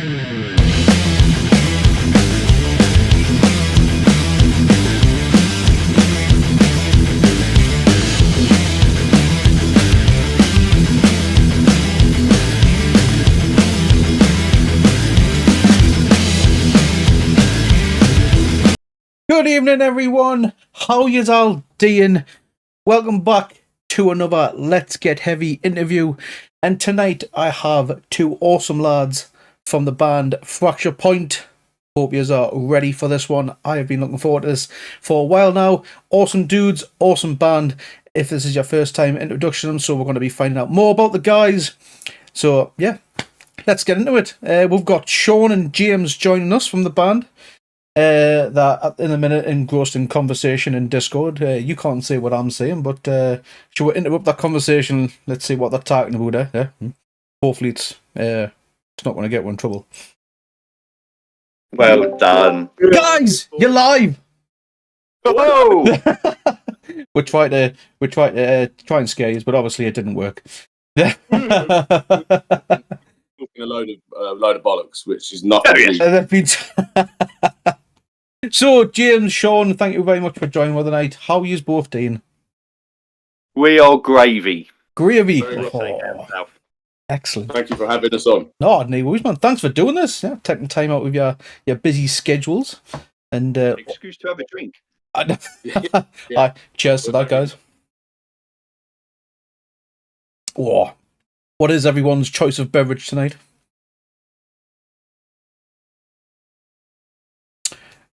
Good evening, everyone. How yous all doing? Welcome back to another Let's Get Heavy interview. And tonight I have two awesome lads from the band Fracture Point. Hope yous are ready for this one. I have been looking forward to this for a while now. Awesome dudes, awesome band. If this is your first time introduction, so we're going to be finding out more about the guys. So yeah, let's get into it. We've got Sean and James joining us from the band. That in a minute engrossed in conversation in Discord. You can't say what I'm saying, but should we interrupt that conversation? Let's see what they're talking about. Hopefully it's not going to get one in trouble. Well done, guys. You're live. Whoa! we tried to try and scare you, but obviously it didn't work. Talking a load of bollocks, which is not. So, James, Sean, thank you very much for joining us tonight. How are you both doing? We are gravy. Gravy. Oh, excellent. Thank you for having us on. No, no worries, man. Thanks for doing this. Yeah, taking time out with your busy schedules. And excuse to have a drink. Yeah. Cheers to that, guys. Oh, what is everyone's choice of beverage tonight?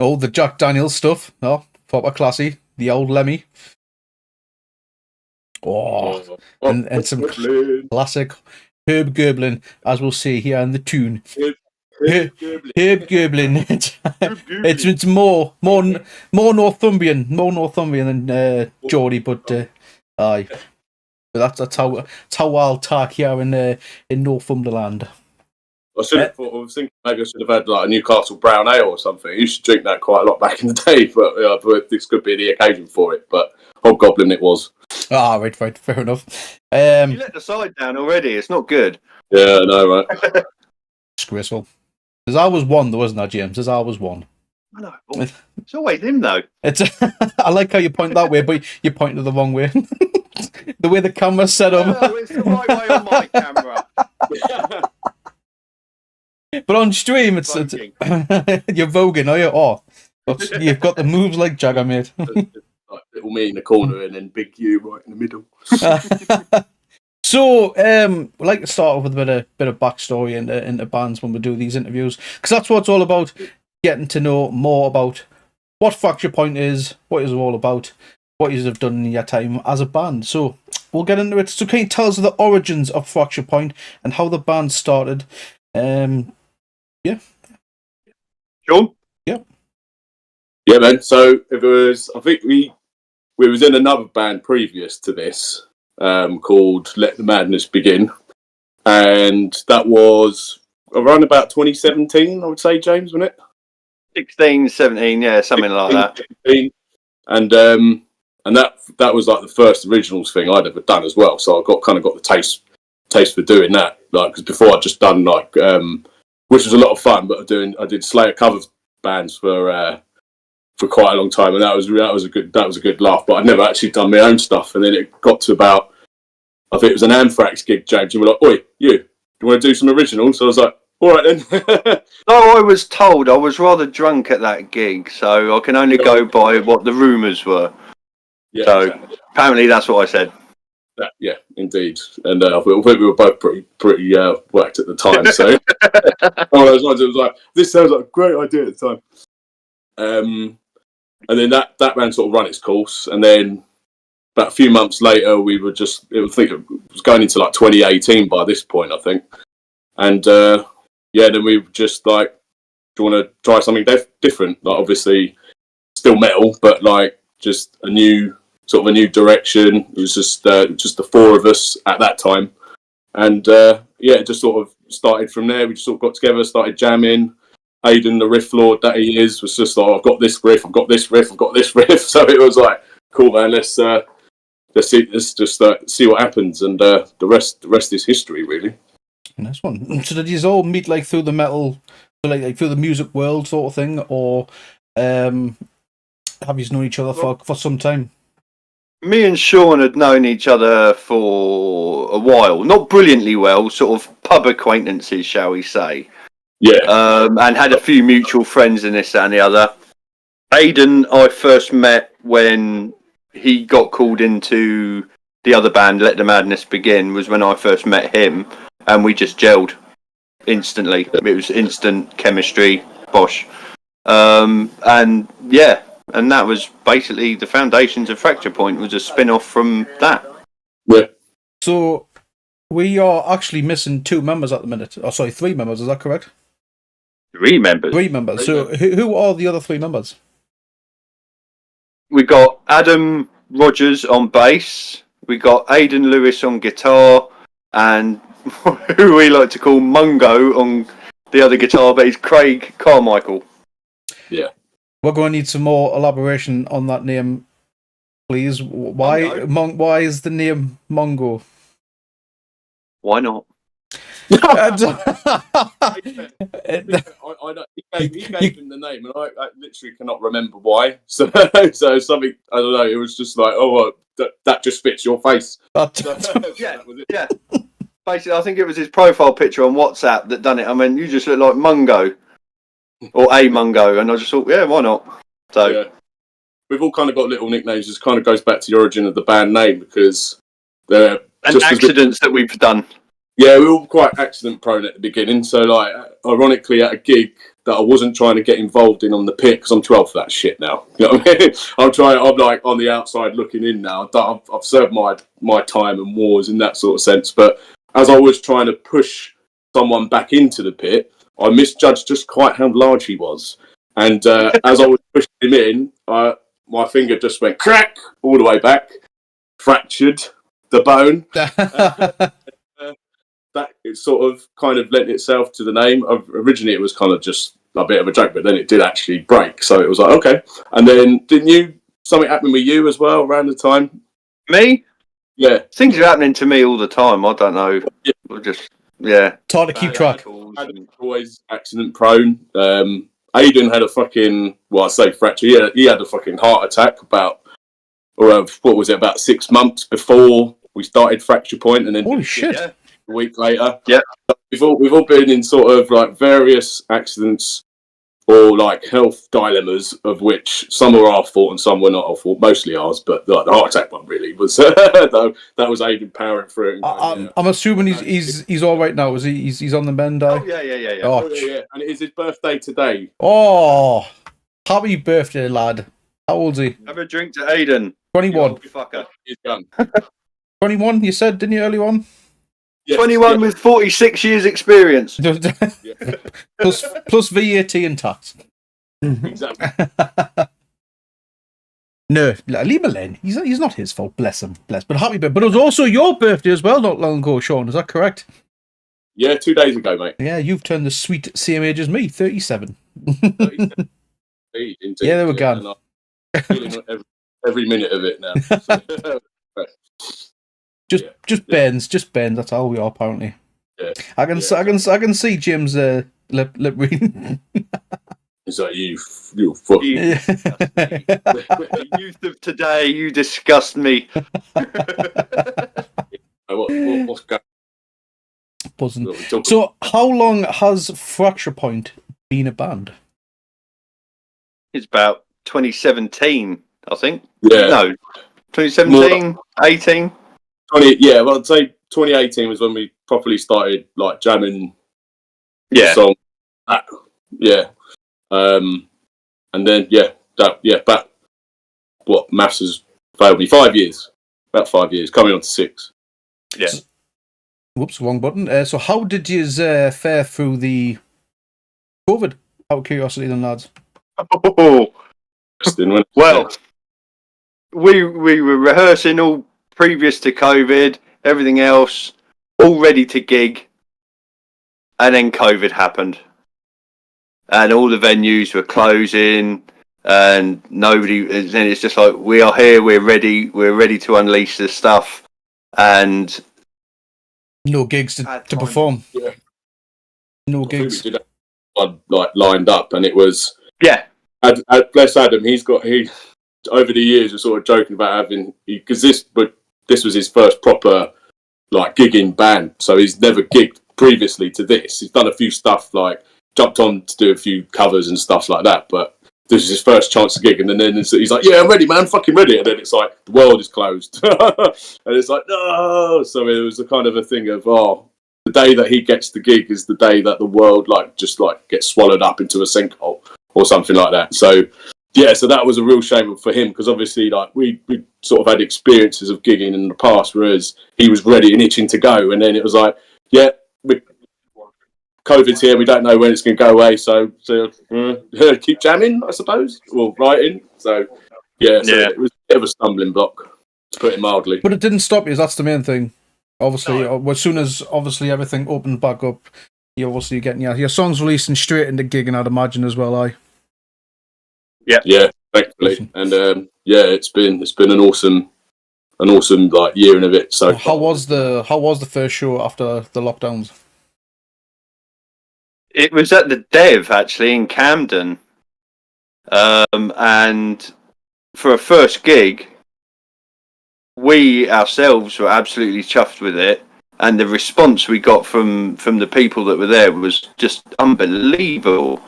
Oh, the Jack Daniels stuff. No, proper classy. The old Lemmy. Oh, and some classic Herb Gerblin, as we'll see here in the tune. Herb Gerblin. It's more Northumbrian than Geordie, but aye. But that's how I'll talk here in Northumberland. I was thinking maybe I should have had like a Newcastle brown ale or something. I used to drink that quite a lot back in the day, but this could be the occasion for it. But Hobgoblin it was. Ah, right, fair enough. You let the side down already. It's not good. Yeah, I know, right? Disgraceful. There's always one, though, isn't there, James? There's always one. I know. It's always him, though. I like how you point that way, but you point to the wrong way. The way the camera's set up. No, it's the right way on my camera. But on stream, it's you're voguing, are you? Oh, you've got the moves like Jagger, mate. Like little me in the corner and then big you right in the middle. So, we like to start off with a bit of backstory into bands when we do these interviews, because that's what it's all about, getting to know more about what Fracture Point is, what it's all about, what you have done in your time as a band. So, we'll get into it. So, can you tell us the origins of Fracture Point and how the band started? Yeah. Sean? Yeah. Yeah, man. So, I think we was in another band previous to this, called Let the Madness Begin, and that was around about 2017, I would say, James, wasn't it? 16, 17, yeah, something 16, like that. 17. And that was like the first originals thing I'd ever done as well. So I got the taste for doing that. Like, because before I'd just done like, which was a lot of fun, but I did Slayer cover bands for quite a long time, and that was a good laugh. But I'd never actually done my own stuff. And then it got to about, I think it was an Anthrax gig, James. You were like, "Oi, do you want to do some originals?" So I was like, "All right then." No, I was told I was rather drunk at that gig, so I can only go by what the rumours were. Yeah, so exactly. Apparently that's what I said. Yeah, indeed. And I think we were both pretty whacked at the time. So one of those ones, it was like, this sounds like a great idea at the time. And then that band sort of run its course. And then about a few months later, we were it was going into like 2018 by this point, I think. And then we were just like, do you want to try something different? Like, obviously still metal, but like just a new direction. It was just the four of us at that time, and it just sort of started from there. We just sort of got together, started jamming. Aidan, the riff lord that he is, was just like, I've got this riff, I've got this riff, I've got this riff. So it was like, cool, man. Let's just see what happens, and the rest is history, really. Nice one. So did you all meet like through the metal, like through the music world sort of thing, or have you known each other for some time? Me and Sean had known each other for a while, not brilliantly well, sort of pub acquaintances, shall we say. Yeah. And had a few mutual friends in this and the other. Aidan, I first met when he got called into the other band, Let the Madness Begin, was when I first met him, and we just gelled instantly. It was instant chemistry, bosh. And that was basically the foundations of Fracture Point, was a spin-off from that. Yeah. So we are actually missing 2 members at the minute. Oh, sorry, 3 members. Is that correct? 3 members. 3 members. So who are the other 3 members? We got Adam Rogers on bass. We got Aidan Lewis on guitar, and who we like to call Mungo on the other guitar, but he's Craig Carmichael. Yeah. We're going to need some more elaboration on that name, please. Why is the name Mongo? Why not? He gave him the name, and I literally cannot remember why. So something, I don't know. It was just like, that just fits your face. Yeah. Basically, I think it was his profile picture on WhatsApp that done it. I mean, you just look like Mungo or a Mungo, and I just thought, yeah, why not? So yeah. We've all kind of got little nicknames. This kind of goes back to the origin of the band name, because they're accidents that we've done. Yeah, we were all quite accident prone at the beginning. So, like, ironically, at a gig that I wasn't trying to get involved in on the pit, because I'm too old for that shit now. You know what I mean? I'm like on the outside looking in now. I've served my time and wars in that sort of sense. But as I was trying to push someone back into the pit, I misjudged just quite how large he was. And as I was pushing him in, my finger just went crack all the way back, fractured the bone. That it sort of kind of lent itself to the name. Originally, it was kind of just a bit of a joke, but then it did actually break. So it was like, okay. And then something happened with you as well around the time? Me? Yeah. Things are happening to me all the time. I don't know. Yeah. We're just, yeah. It's hard to keep track. Always accident prone. Aidan had a fucking, I say fracture. He had a fucking heart attack about 6 months before we started Fracture Point, and then holy shit. A week later. Yeah. We've all been in sort of like various accidents or like health dilemmas, of which some were our fault and some were not our fault, mostly ours, but like, the heart attack one really was that was Aidan powering through it. I'm assuming he's all right now. Is he? He's on the mend. Oh yeah. Yeah. And it is his birthday today. Oh, happy birthday, lad. How old is he? Have a drink to Aidan. 21. Fucker. He's done. 21, you said, didn't you, early on? Yes, 21 with 46 years experience. plus VAT and tax. Exactly. No, leave him alone. He's not his fault. Bless him. But happy birthday. But it was also your birthday as well, not long ago, Sean. Is that correct? Yeah, 2 days ago, mate. Yeah, you've turned the sweet same age as me, 37. 37. Indeed. Yeah, they were gone. I'm feeling every minute of it now. Just bends. That's all we are apparently. Yeah. I can see Jim's lip reading. Is that you fuck? The youth of today, you disgust me. What's going? Buzzing. So, how long has Fracture Point been a band? It's about 2017, I think. Yeah. No, 2017, 18. I'd say 2018 was when we properly started like jamming. Yeah. Song. Yeah. And then back. What maths has failed me? 5 years. About 5 years, coming on to 6. Yeah. Whoops, wrong button. So how did you fare through the COVID? Out of curiosity, then, lads. Oh. Well, we were rehearsing all previous to COVID, everything else, all ready to gig, and then COVID happened. And all the venues were closing, and then it's just like, we are here, we're ready to unleash this stuff. And No gigs to perform. Yeah. No I think gigs. we did have one like lined up, and it was bless Adam. He over the years was sort of joking about having because this was his first proper like gigging band, so he's never gigged previously to this. He's done a few stuff like jumped on to do a few covers and stuff like that, but this is his first chance to gig, and then he's like, "Yeah, I'm ready, man, fucking ready." And then it's like the world is closed, and it's like no. So it was a kind of a thing of the day that he gets the gig is the day that the world just gets swallowed up into a sinkhole or something like that. So yeah, so that was a real shame for him because obviously like we sort of had experiences of gigging in the past, whereas he was ready and itching to go, and then it was like, yeah, COVID's here, we don't know when it's going to go away, so keep jamming, I suppose, or writing. So it was a bit of a stumbling block, to put it mildly. But it didn't stop you. That's the main thing. Obviously, as soon as everything opened back up, you're obviously getting your songs releasing straight into gigging, I'd imagine as well. Yeah, thankfully, and it's been an awesome like year and a bit. So how was the first show after the lockdowns? It was at the Dev actually in Camden, and for a first gig, we ourselves were absolutely chuffed with it, and the response we got from the people that were there was just unbelievable.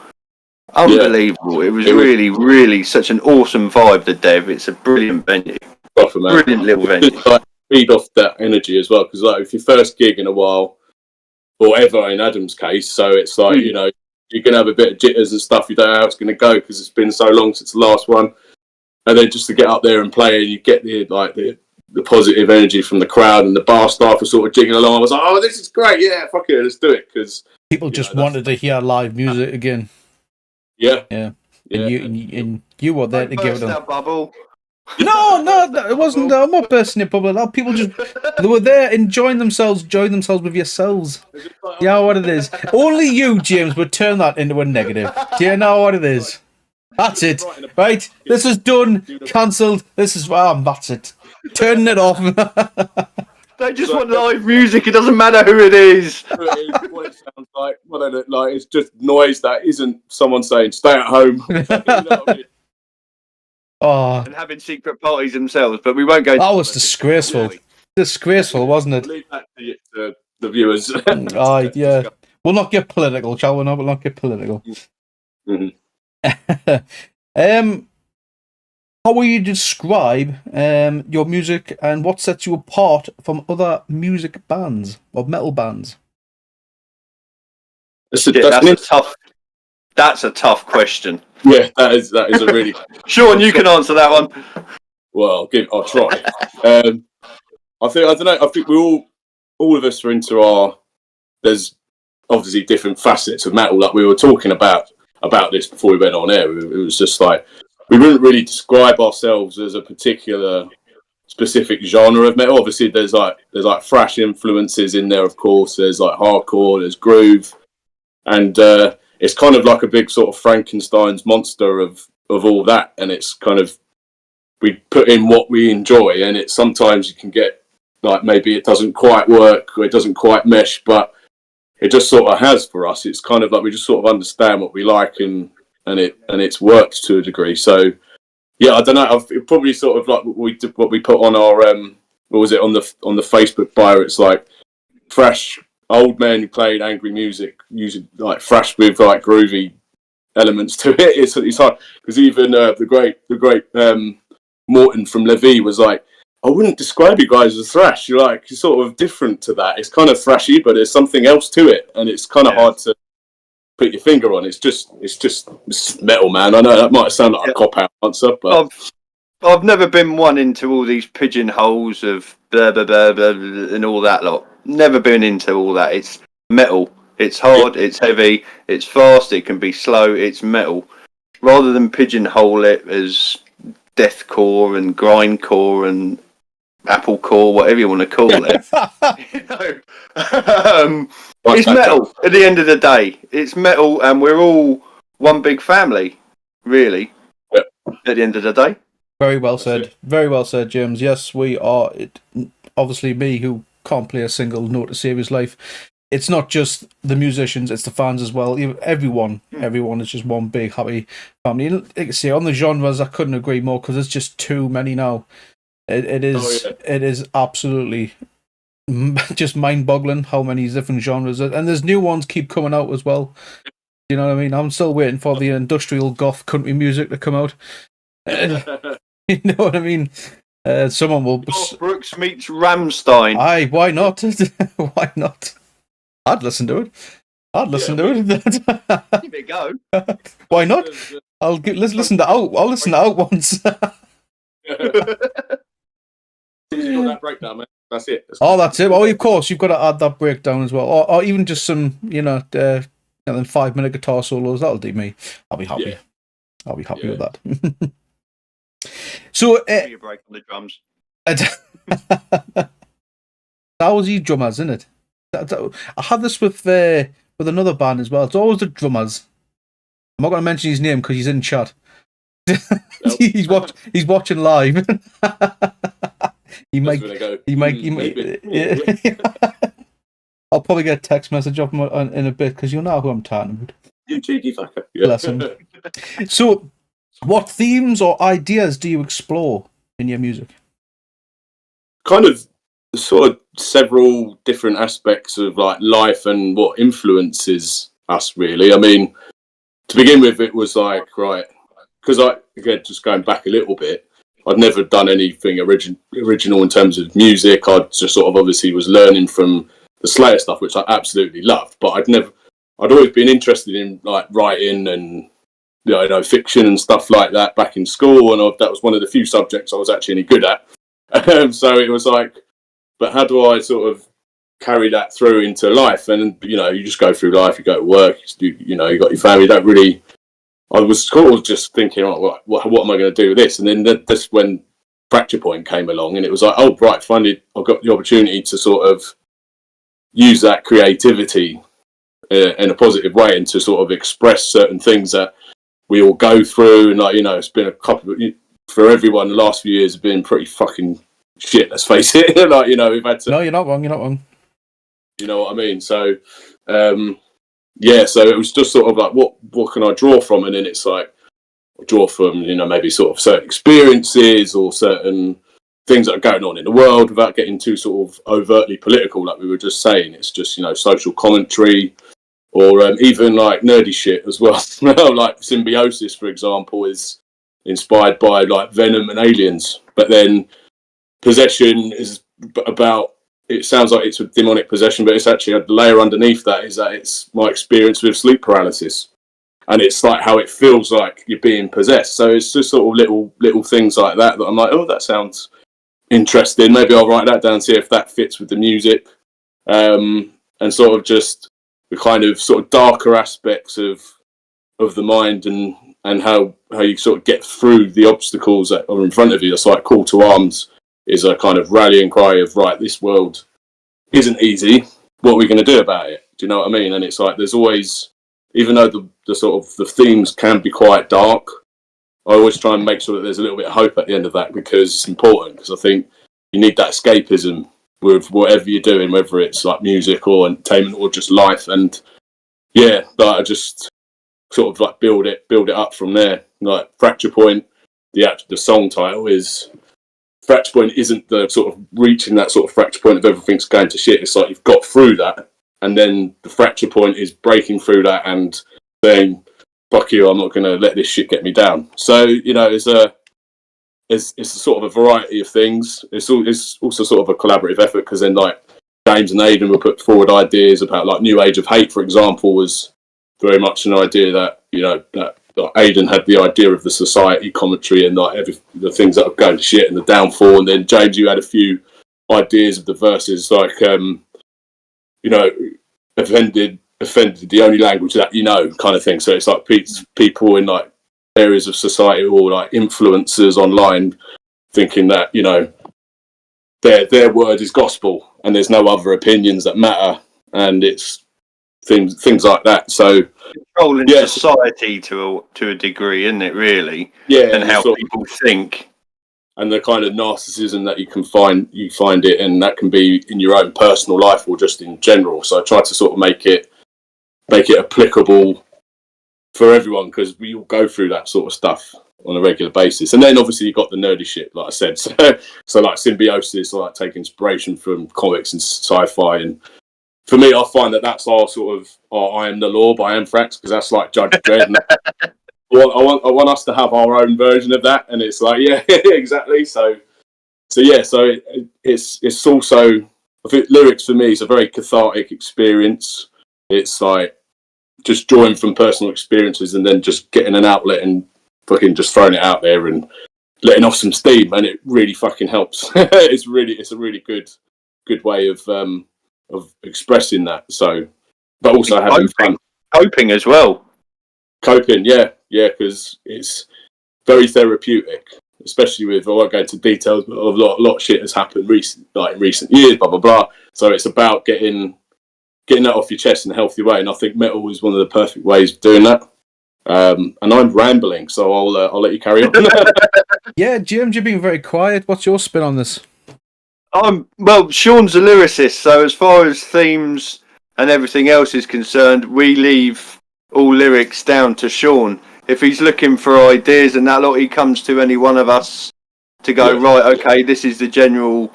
Unbelievable! It was really such an awesome vibe. The Dev, it's a brilliant venue, brilliant little venue. Just, feed off that energy as well, because like if your first gig in a while, or ever in Adam's case, so it's like you're gonna have a bit of jitters and stuff. You don't know how it's gonna go because it's been so long since the last one, and then just to get up there and play, and you get the positive energy from the crowd and the bar staff were sort of jigging along. I was like, oh, this is great, yeah, fuck it, let's do it, because people just wanted to hear live music again. Yeah. And you were there to give them. Bubble. No, it wasn't. I'm not bursting your bubble. No, people they were there enjoying themselves with yourselves. Yeah, what it is. Only you, James, would turn that into a negative. Do you know what it is? That's it. Right? This is done. Cancelled. This is that's it. Turning it off. They just want live music. It doesn't matter who it is. What it sounds like. Like it's just noise that isn't someone saying "stay at home." You know what I mean? And having secret parties themselves, but we won't go. That was disgraceful. Disgraceful, wasn't it? Leave that to the viewers. Yeah. We'll not get political, shall we? No, we'll not get political. Mm-hmm. How will you describe your music and what sets you apart from other music bands or metal bands? That's a tough question. Yeah, that is a really. Sean, you can answer that one. Well, I'll try. I think we all of us are into there's obviously different facets of metal. Like we were talking about this before we went on air. It was just like we wouldn't really describe ourselves as a particular specific genre of metal. Obviously, there's like thrash influences in there. Of course, there's like hardcore, there's groove, and it's kind of like a big sort of Frankenstein's monster of all that. And it's kind of we put in what we enjoy, and it's sometimes you can get like maybe it doesn't quite work or it doesn't quite mesh, but it just sort of has for us. It's kind of like we just sort of understand what we like and it's worked to a degree. So yeah, I don't know. It probably sort of like what we put on our what was it on the Facebook bio? It's like thrash old men who played angry music, using like thrash with like groovy elements to it. It's hard because even the great Morton from Levy was like, I wouldn't describe you guys as thrash. You're sort of different to that. It's kind of thrashy, but there's something else to it, and it's kind of hard to put your finger on. It's just metal, man. I know that might sound like a cop-out answer, but I've never been one into all these pigeonholes of blah blah blah blah and all that lot. Never been into all that. It's metal. It's hard. It's heavy. It's fast. It can be slow. It's metal. Rather than pigeonhole it as deathcore and grindcore and applecore, whatever you want to call it. It's metal. At the end of the day, it's metal, and we're all one big family, really. Yep. At the end of the day. Very well said. Very well said, James. Yes, we are. Obviously, me, who can't play a single note to save his life. It's not just the musicians, it's the fans as well. Everyone is just one big happy family. And like I say, on the genres, I couldn't agree more because there's just too many now. It is absolutely just mind-boggling how many different genres, and there's new ones keep coming out as well. You know what I mean? I'm still waiting for the industrial goth country music to come out. You know what I mean? Someone will. Brooks meets Rammstein. Aye, why not? Why not? I'd listen to it. Give it a go. Why not? Let's listen to out. I'll listen to out once. That breakdown, man. That's it. That's it. Oh, of course, you've got to add that breakdown as well, or even just some, then 5-minute guitar solos. That'll do me. I'll be happy. Yeah. I'll be happy with that. So, give me a break on the drums. Lousy drummers, isn't it? I had this with another band as well. It's always the drummers. I'm not going to mention his name because he's in chat. He's watching live. He might. I'll probably get a text message off him in a bit because you'll know who I'm talking about. You cheeky fucker. Bless him. So, what themes or ideas do you explore in your music? Kind of, sort of several different aspects of like life and what influences us. Really, I mean, to begin with, it was like because again, just going back a little bit. I'd never done anything original in terms of music. I just sort of obviously was learning from the Slayer stuff, which I absolutely loved. But I'd always been interested in like writing and fiction and stuff like that back in school, and that was one of the few subjects I was actually any good at. So it was like, but how do I sort of carry that through into life? And you just go through life, you go to work, you got your family. You don't really. I was sort of just thinking, what am I going to do with this? And then that's when Fracture Point came along, and it was like, oh, right, finally I've got the opportunity to sort of use that creativity in a positive way and to sort of express certain things that we all go through. And it's been for everyone, the last few years have been pretty fucking shit, let's face it. We've had to... No, you're not wrong. You know what I mean? So, so it was just sort of like, what can I draw from? And then it's like, draw from, maybe sort of certain experiences or certain things that are going on in the world without getting too sort of overtly political, like we were just saying. It's just, social commentary or even like nerdy shit as well. Like Symbiosis, for example, is inspired by like Venom and aliens. But then Possession is about... It sounds like it's a demonic possession, but it's actually a layer underneath that is that it's my experience with sleep paralysis. And it's like how it feels like you're being possessed. So it's just sort of little things like that I'm like, oh, that sounds interesting. Maybe I'll write that down, see if that fits with the music. And sort of just the kind of sort of darker aspects of the mind and how you sort of get through the obstacles that are in front of you. It's like Call to Arms is a kind of rallying cry of, right, this world isn't easy. What are we going to do about it? Do you know what I mean? And it's like, there's always, even though the sort of the themes can be quite dark, I always try and make sure that there's a little bit of hope at the end of that, because it's important. Because I think you need that escapism with whatever you're doing, whether it's like music or entertainment or just life. And yeah, I just sort of like build it up from there. Like Fracture Point, the song title is... Fracture Point isn't the sort of reaching that sort of fracture point of everything's going to shit. It's like you've got through that, and then the fracture point is breaking through that and saying, fuck you, I'm not going to let this shit get me down. So, it's a sort of a variety of things. It's also sort of a collaborative effort, because then like James and Aidan will put forward ideas about like New Age of Hate, for example, was very much an idea that, that Aidan had the idea of the society commentary and like the things that are going to shit and the downfall, and then James, you had a few ideas of the verses like offended the only language that kind of thing. So it's like people in like areas of society or like influencers online thinking that their word is gospel and there's no other opinions that matter, and it's things like that. So controlling society to a degree, isn't it, really? Yeah, and how people think. and the kind of narcissism that you find it, and that can be in your own personal life or just in general. So I try to sort of make it applicable for everyone, because we all go through that sort of stuff on a regular basis. And then obviously you've got the nerdy shit, like I said. So like symbiosis, like take inspiration from comics and sci-fi. And for me, I find that that's our sort of I Am the Law by Anthrax, because that's like Judge Dredd. And I want us to have our own version of that, and it's like, yeah, exactly. So it's also, I think lyrics for me is a very cathartic experience. It's like just drawing from personal experiences and then just getting an outlet and fucking just throwing it out there and letting off some steam, and it really fucking helps. It's a really good way of expressing that. So, but also having fun, coping as well. Coping, yeah, because it's very therapeutic, especially with, I won't go into details, but a lot of shit has happened in recent years, blah blah blah. So it's about getting that off your chest in a healthy way, and I think metal is one of the perfect ways of doing that. And I'm rambling, so I'll let you carry on. Yeah, James, you're being very quiet. What's your spin on this? Well, Sean's a lyricist, so as far as themes and everything else is concerned, we leave all lyrics down to Sean. If he's looking for ideas and that lot, he comes to any one of us to go, right, okay, this is the general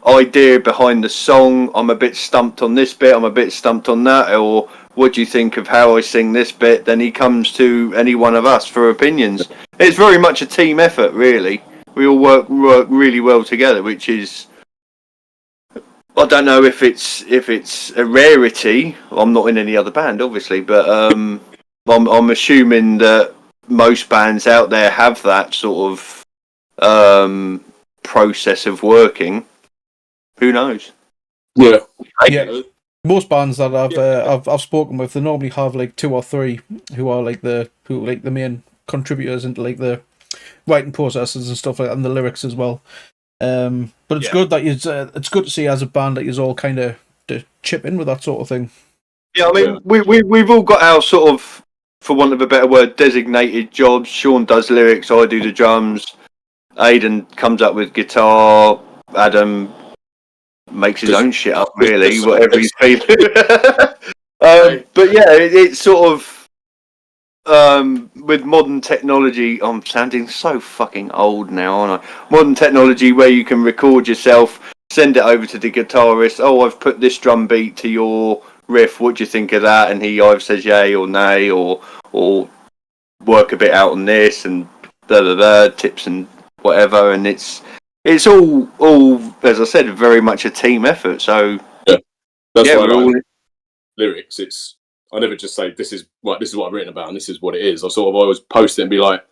idea behind the song. I'm a bit stumped on this bit, I'm a bit stumped on that, or what do you think of how I sing this bit? Then he comes to any one of us for opinions. It's very much a team effort, really. We all work really well together, which is, I don't know if it's a rarity. I'm not in any other band, obviously, but I'm assuming that most bands out there have that sort of process of working. Who knows? Yeah. Most bands that I've spoken with, they normally have like 2 or 3 who are like the main contributors into like the writing processes and stuff like that, and the lyrics as well. But it's good that it's good to see as a band that you all kind of chip in with that sort of thing. Yeah, I mean, we've all got our sort of, for want of a better word, designated jobs. Sean does lyrics, I do the drums. Aidan comes up with guitar. Adam makes his own shit up, really, whatever he's feeling. But yeah, it's sort of with modern technology. I'm sounding so fucking old now, aren't I? Modern technology where you can record yourself, send it over to the guitarist. Oh, I've put this drum beat to your riff. What do you think of that? And he either says yay or nay, or work a bit out on this and tips and whatever. And it's all as I said, very much a team effort. So that's why lyrics. I never just say this is what I've written about and this is what it is. I sort of always post it and be like,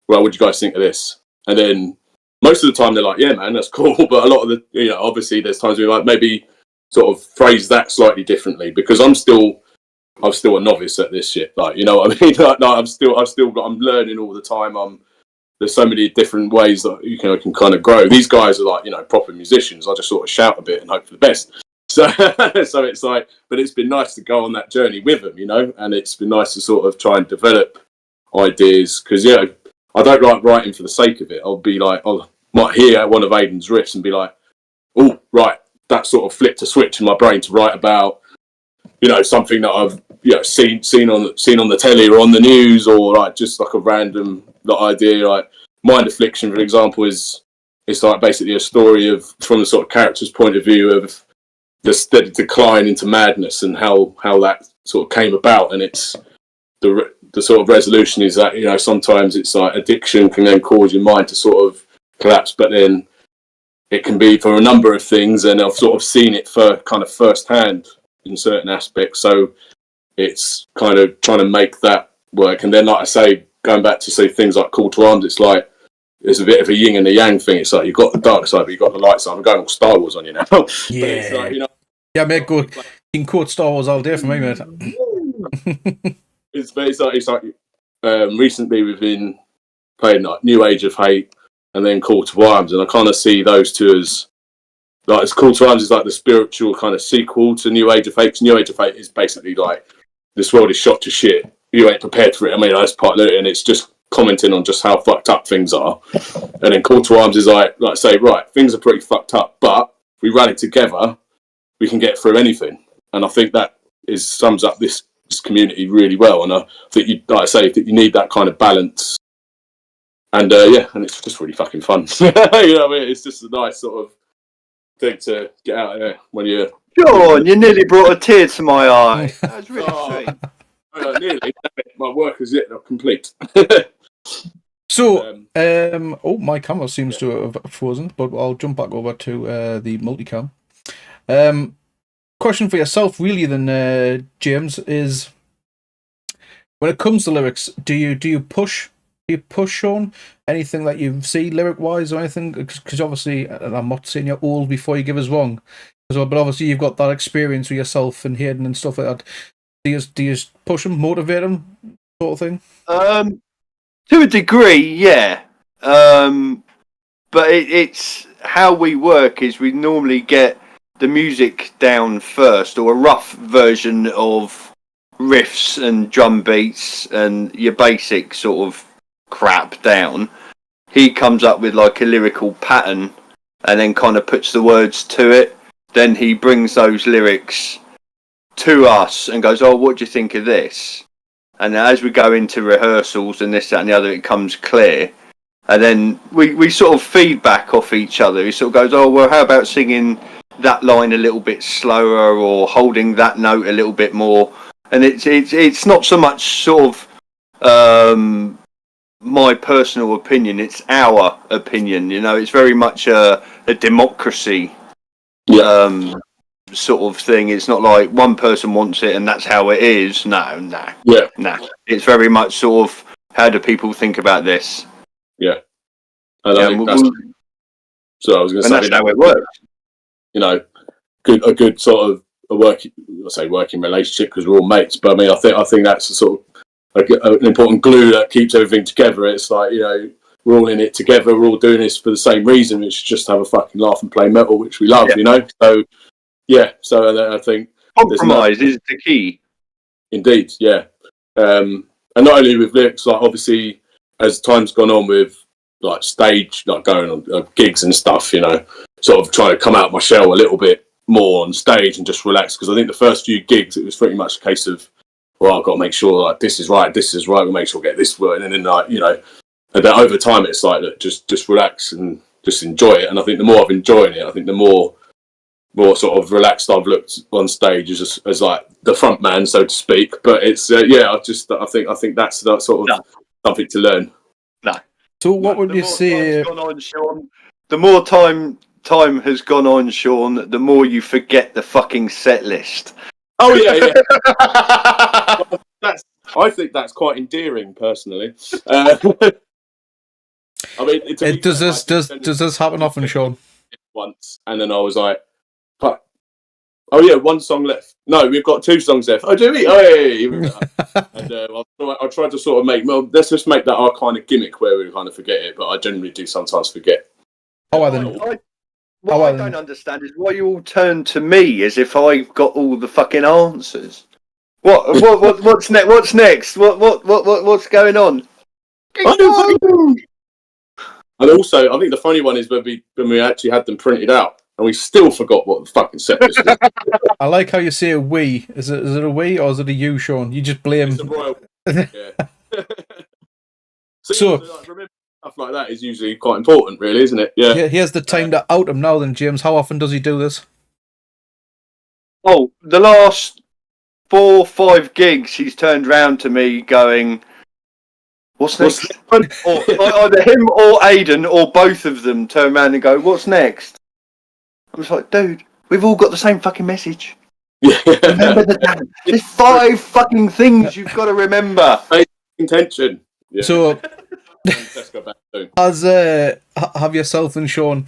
well, what do you guys think of this? And then most of the time they're like, yeah, man, that's cool. But a lot of the, obviously there's times where like maybe sort of phrase that slightly differently, because I'm still a novice at this shit. Like, you know what I mean? Like, no, I'm learning all the time. There's so many different ways that you can kind of grow. These guys are like, proper musicians. I just sort of shout a bit and hope for the best. So it's like, but it's been nice to go on that journey with them, and it's been nice to sort of try and develop ideas, because I don't like writing for the sake of it. I'll be like, I might hear one of Aidan's riffs and be like, oh, right, that sort of flipped a switch in my brain to write about, something that I've seen on the telly or on the news, or like just like a random idea. Like Mind Affliction, for example, it's like basically a story from the sort of character's point of view of the steady decline into madness and how that sort of came about. And it's the sort of resolution is that sometimes it's like addiction can then cause your mind to sort of collapse, but then it can be for a number of things, and I've sort of seen it for kind of firsthand in certain aspects. So it's kind of trying to make that work. And then, like I say, going back to say things like Call to Arms, it's like there's a bit of a yin and a yang thing. It's like you've got the dark side, but you've got the light side. I'm going all Star Wars on you now. Yeah, but it's like, yeah, mate. Go. You can quote Star Wars all day for me, mate. It's like recently we've been playing like New Age of Hate and then Call to Arms, and I kind of see those two as like, Call to Arms is like the spiritual kind of sequel to New Age of Hate. Because New Age of Hate is basically like, this world is shot to shit. You ain't prepared for it. I mean, that's part of it, and it's just commenting on just how fucked up things are, and then Call to Arms is like say, right, things are pretty fucked up, but if we rally together, we can get through anything. And I think that sums up this community really well. And I think you need that kind of balance. And and it's just really fucking fun. You know what I mean? It's just a nice sort of thing to get out there when you're. John, you nearly brought a tear to my eye. That was really sweet. Nearly. My work is yet not complete. So, my camera seems to have frozen, but I'll jump back over to the multicam. Question for yourself, really, then, James, is when it comes to lyrics, do you push Sean anything that you see lyric wise or anything? Because obviously, and I'm not saying you're old before you give us wrong, but obviously you've got that experience with yourself and Hayden and stuff like that. Do you push him, motivate him, sort of thing? To a degree, yeah. But it's how we work is we normally get the music down first, or a rough version of riffs and drum beats and your basic sort of crap down. He comes up with like a lyrical pattern and then kind of puts the words to it. Then he brings those lyrics to us and goes, oh, what do you think of this? And as we go into rehearsals and this, that and the other, it comes clear. And then we sort of feedback off each other. He sort of goes, oh, well, how about singing that line a little bit slower or holding that note a little bit more? And it's not so much sort of my personal opinion, it's our opinion. You know, it's very much a democracy sort of thing. It's not like one person wants it and that's how it is. No. It's very much sort of, how do people think about this? Yeah. And I think that's so I was going to say that's how it works. You know, a good sort of working relationship, because we're all mates. But I mean, I think that's a sort of an important glue that keeps everything together. It's like, you know, we're all in it together. We're all doing this for the same reason, which is just to have a fucking laugh and play metal, which we love. You know, so yeah. So I think compromise is the key. Indeed, yeah. And not only with lyrics, like obviously as time's gone on with like stage, like going on gigs and stuff, you know, sort of trying to come out of my shell a little bit more on stage and just relax. Because I think the first few gigs, it was pretty much a case of, well, I've got to make sure like this is right, we'll make sure I get this word, and then like, you know, and then over time it's like, look, just relax and just enjoy it. And I think the more I've enjoyed it, I think the more sort of relaxed I've looked on stage as like the front man, so to speak. But it's I think that's that sort of something to learn. No. So what would you say? The more time has gone on, Sean, the more you forget the fucking set list. Oh yeah. I think that's quite endearing, personally. I mean, does this happen often, Sean? Once, and then I was like, "Fuck! Oh yeah, one song left. No, we've got 2 songs left. Oh, do we? Oh yeah." And I tried to sort of let's just make that our kind of gimmick where we kind of forget it, but I generally do sometimes forget. What I don't understand is why you all turn to me as if I've got all the fucking answers. What's next? What's next? What's going on? And also, I think the funny one is when we actually had them printed out and we still forgot what the fucking set list was. I like how you say a we. Is it a we or is it a you, Sean? You just blame. It's a royal. Yeah. So like, remember stuff like that is usually quite important, really, isn't it? Yeah. Here's the time to out him now, then, James. How often does he do this? Oh, the last 4 or 5 gigs, he's turned round to me going, "What's next?" Or either him or Aidan or both of them turn around and go, "What's next?" I'm just like, dude, we've all got the same fucking message. Remember there's 5 fucking things you've got to remember. Intention. Yeah. So, have yourself and Sean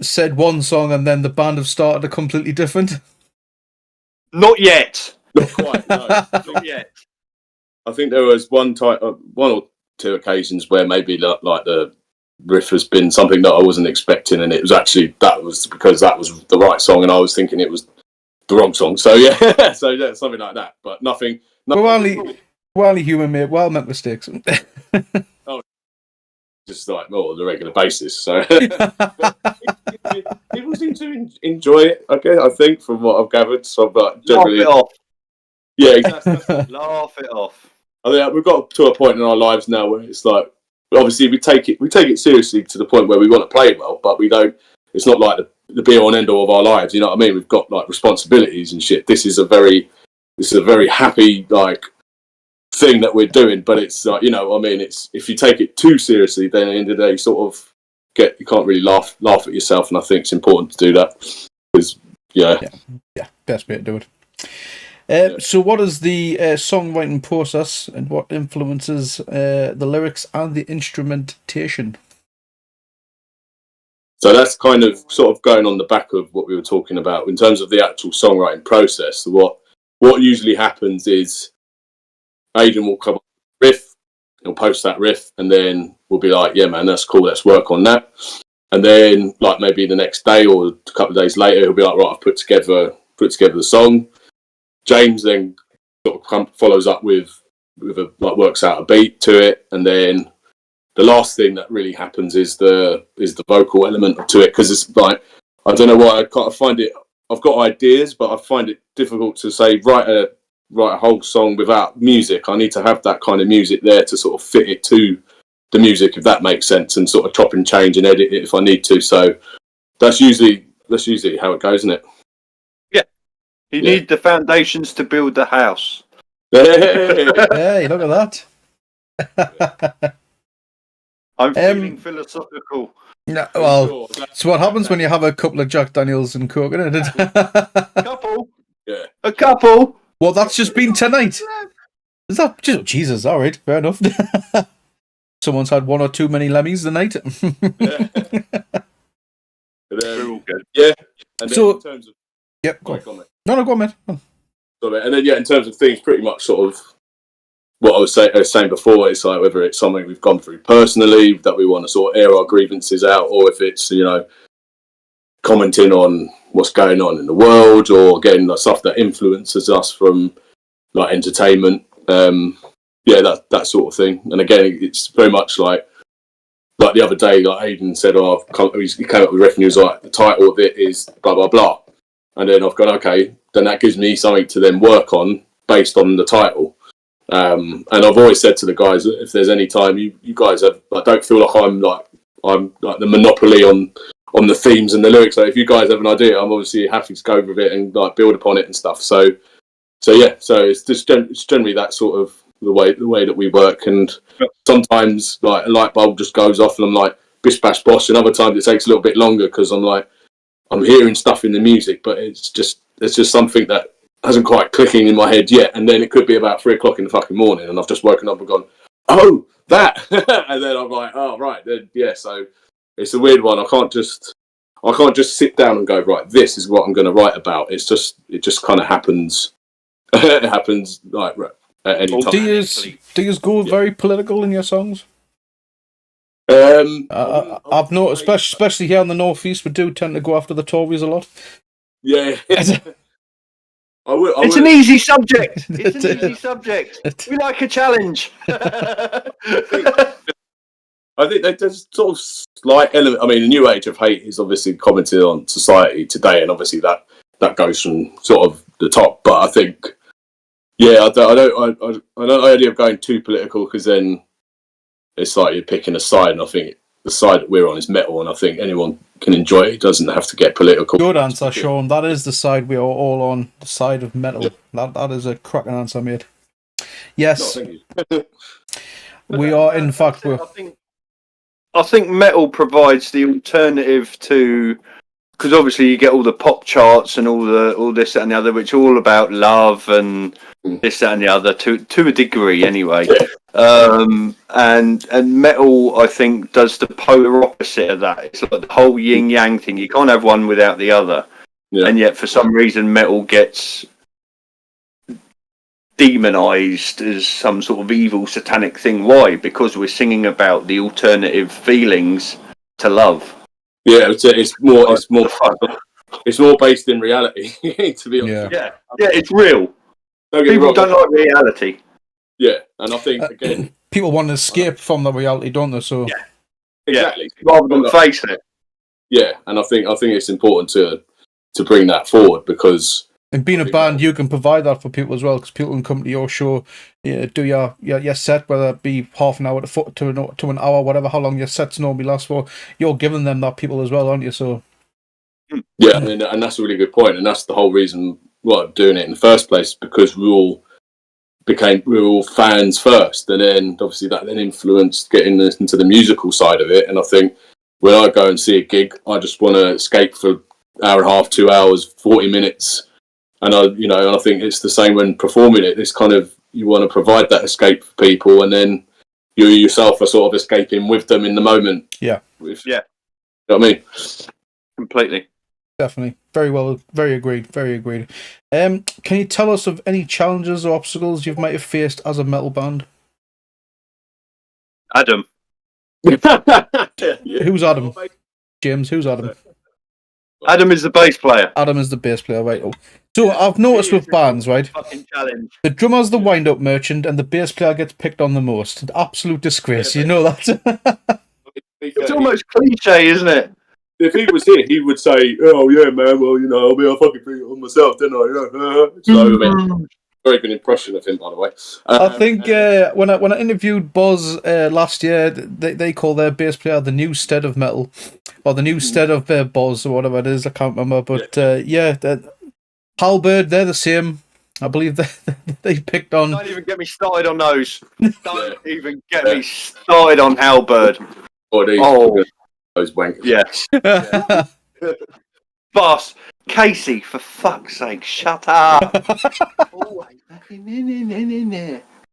said one song and then the band have started a completely different? Not yet. Not quite. No, not yet. I think there was one or 2 occasions where maybe like the riff has been something that I wasn't expecting, and it was actually because that was the right song, and I was thinking it was the wrong song. So yeah, something like that. But nothing. We're Wildly human, mate. Well, make mistakes. Just like on a regular basis. So people seem to enjoy it. I think from what I've gathered. So, but generally, laugh it off. Yeah, exactly. Laugh it off. I think we've got to a point in our lives now where it's like, obviously we take it seriously to the point where we want to play well, but we don't. It's not like the be all and end all of our lives. You know what I mean? We've got like responsibilities and shit. This is a very happy like thing that we're doing, but it's like, you know, I mean, it's if you take it too seriously, then at the end of the day, you can't really laugh at yourself, and I think it's important to do that because yeah, best way to do it. So what is the songwriting process, and what influences the lyrics and the instrumentation? So that's kind of sort of going on the back of what we were talking about in terms of the actual songwriting process. So what usually happens is Aidan will come up with a riff, he'll post that riff, and then we'll be like, yeah, man, that's cool, let's work on that. And then like maybe the next day or a couple of days later, he'll be like, right, I've put together the song. James then sort of follows up with a, like, works out a beat to it, and then the last thing that really happens is the vocal element to it, because it's like, I don't know why I find it. I've got ideas, but I find it difficult to say write a whole song without music. I need to have that kind of music there to sort of fit it to the music, if that makes sense, and sort of chop and change and edit it if I need to. So that's usually how it goes, isn't it? You need the foundations to build the house. Hey, look at that. I'm feeling philosophical. No, well, it's what happens when you have a couple of Jack Daniels and Coke, isn't it? Couple. Yeah. A couple. Well, that's just been tonight. Is that Jesus? All right, fair enough. Someone's had one or too many Lemmys tonight. We're all good. Yeah. And then So, in terms of yep, go on. go on, mate. No, go on, mate. Oh. And then in terms of things, pretty much sort of what I was saying before, it's like whether it's something we've gone through personally that we want to sort of air our grievances out, or if it's, you know, commenting on what's going on in the world, or getting the stuff that influences us from like entertainment, that sort of thing. And again, it's very much like the other day, like Aidan said, he came up with a riff and he was like, the title of it is blah blah blah, and then I've gone, okay, then that gives me something to then work on based on the title. And I've always said to the guys that if there's any time you guys have, like, don't feel like I'm like the monopoly on the themes and the lyrics. Like, if you guys have an idea, I'm obviously happy to go with it and like build upon it and stuff. So it's just it's generally that sort of the way that we work. And sometimes like a light bulb just goes off and I'm like bish bash bosh, and other times it takes a little bit longer because I'm hearing stuff in the music, but it's just something that hasn't quite clicking in my head yet, and then it could be about 3:00 in the fucking morning, and I've just woken up and gone, oh, that, and then I'm like, oh right, then yeah. So it's a weird one. I can't just sit down and go, right, this is what I'm going to write about. It just kind of happens. It happens like at any time. Do you go very political in your songs? I've noticed, especially here in the northeast, we do tend to go after the Tories a lot. Yeah. It's an easy subject. It's an easy subject. We like a challenge. I think there's sort of slight element. I mean, the new age of hate is obviously commented on society today, and obviously that goes from sort of the top. But I think, yeah, I don't idea of going too political, because then it's like you're picking a side, and I think the side that we're on is metal, and I think anyone can enjoy it. It doesn't have to get political. Good answer, Sean. That is the side we are all on, the side of metal. That is a cracking answer, mate. Yes, we are. In fact, I think metal provides the alternative to, because obviously you get all the pop charts and all this that, and the other, which are all about love and this that, and the other to a degree anyway. And metal, I think, does the polar opposite of that. It's like the whole yin yang thing. You can't have one without the other. Yeah. And yet, for some reason, metal gets demonized as some sort of evil satanic thing. Why? Because we're singing about the alternative feelings to love. Yeah, it's more based in reality. To be honest. Yeah, it's real. People don't like reality. Yeah, and I think again, people want to escape from the reality, don't they? So exactly, rather than face it. Yeah, and I think it's important to bring that forward, because and being a band, you can provide that for people as well, because people can come to your show, do your set, whether it be half an hour to an hour, whatever, how long your sets normally last for. You're giving them that, people as well, aren't you? So yeah, and that's a really good point, and that's the whole reason why I'm doing it in the first place, because we were all fans first, and then obviously that then influenced getting into the musical side of it. And I think when I go and see a gig, I just want to escape for an hour and a half, 2 hours, 40 minutes. And I think it's the same when performing it. It's kind of, you want to provide that escape for people, and then you yourself are sort of escaping with them in the moment. Yeah. You know what I mean? Completely. Definitely. Very well. Very agreed. Can you tell us of any challenges or obstacles you might have faced as a metal band? Adam. Who's Adam? James, who's Adam? Adam is the bass player. Adam is the bass player, right? So I've noticed with bands, right? Fucking challenge. The drummer's the wind-up merchant, and the bass player gets picked on the most. An absolute disgrace. You know that. It's almost cliche, isn't it? If he was here, he would say, "Oh yeah, man. Well, I'll fucking bring it on myself, didn't I?" So, I mean, very good impression of him, by the way. I think when I interviewed Buzz last year, they call their bass player the new Stead of metal, or the new Stead of Buzz, or whatever it is. I can't remember, but Halberd, they're the same. I believe they picked on. Don't even get me started on those. Don't even get me started on Halberd. Those wankers. Yes. Yeah. Boss, Casey, for fuck's sake, shut up. I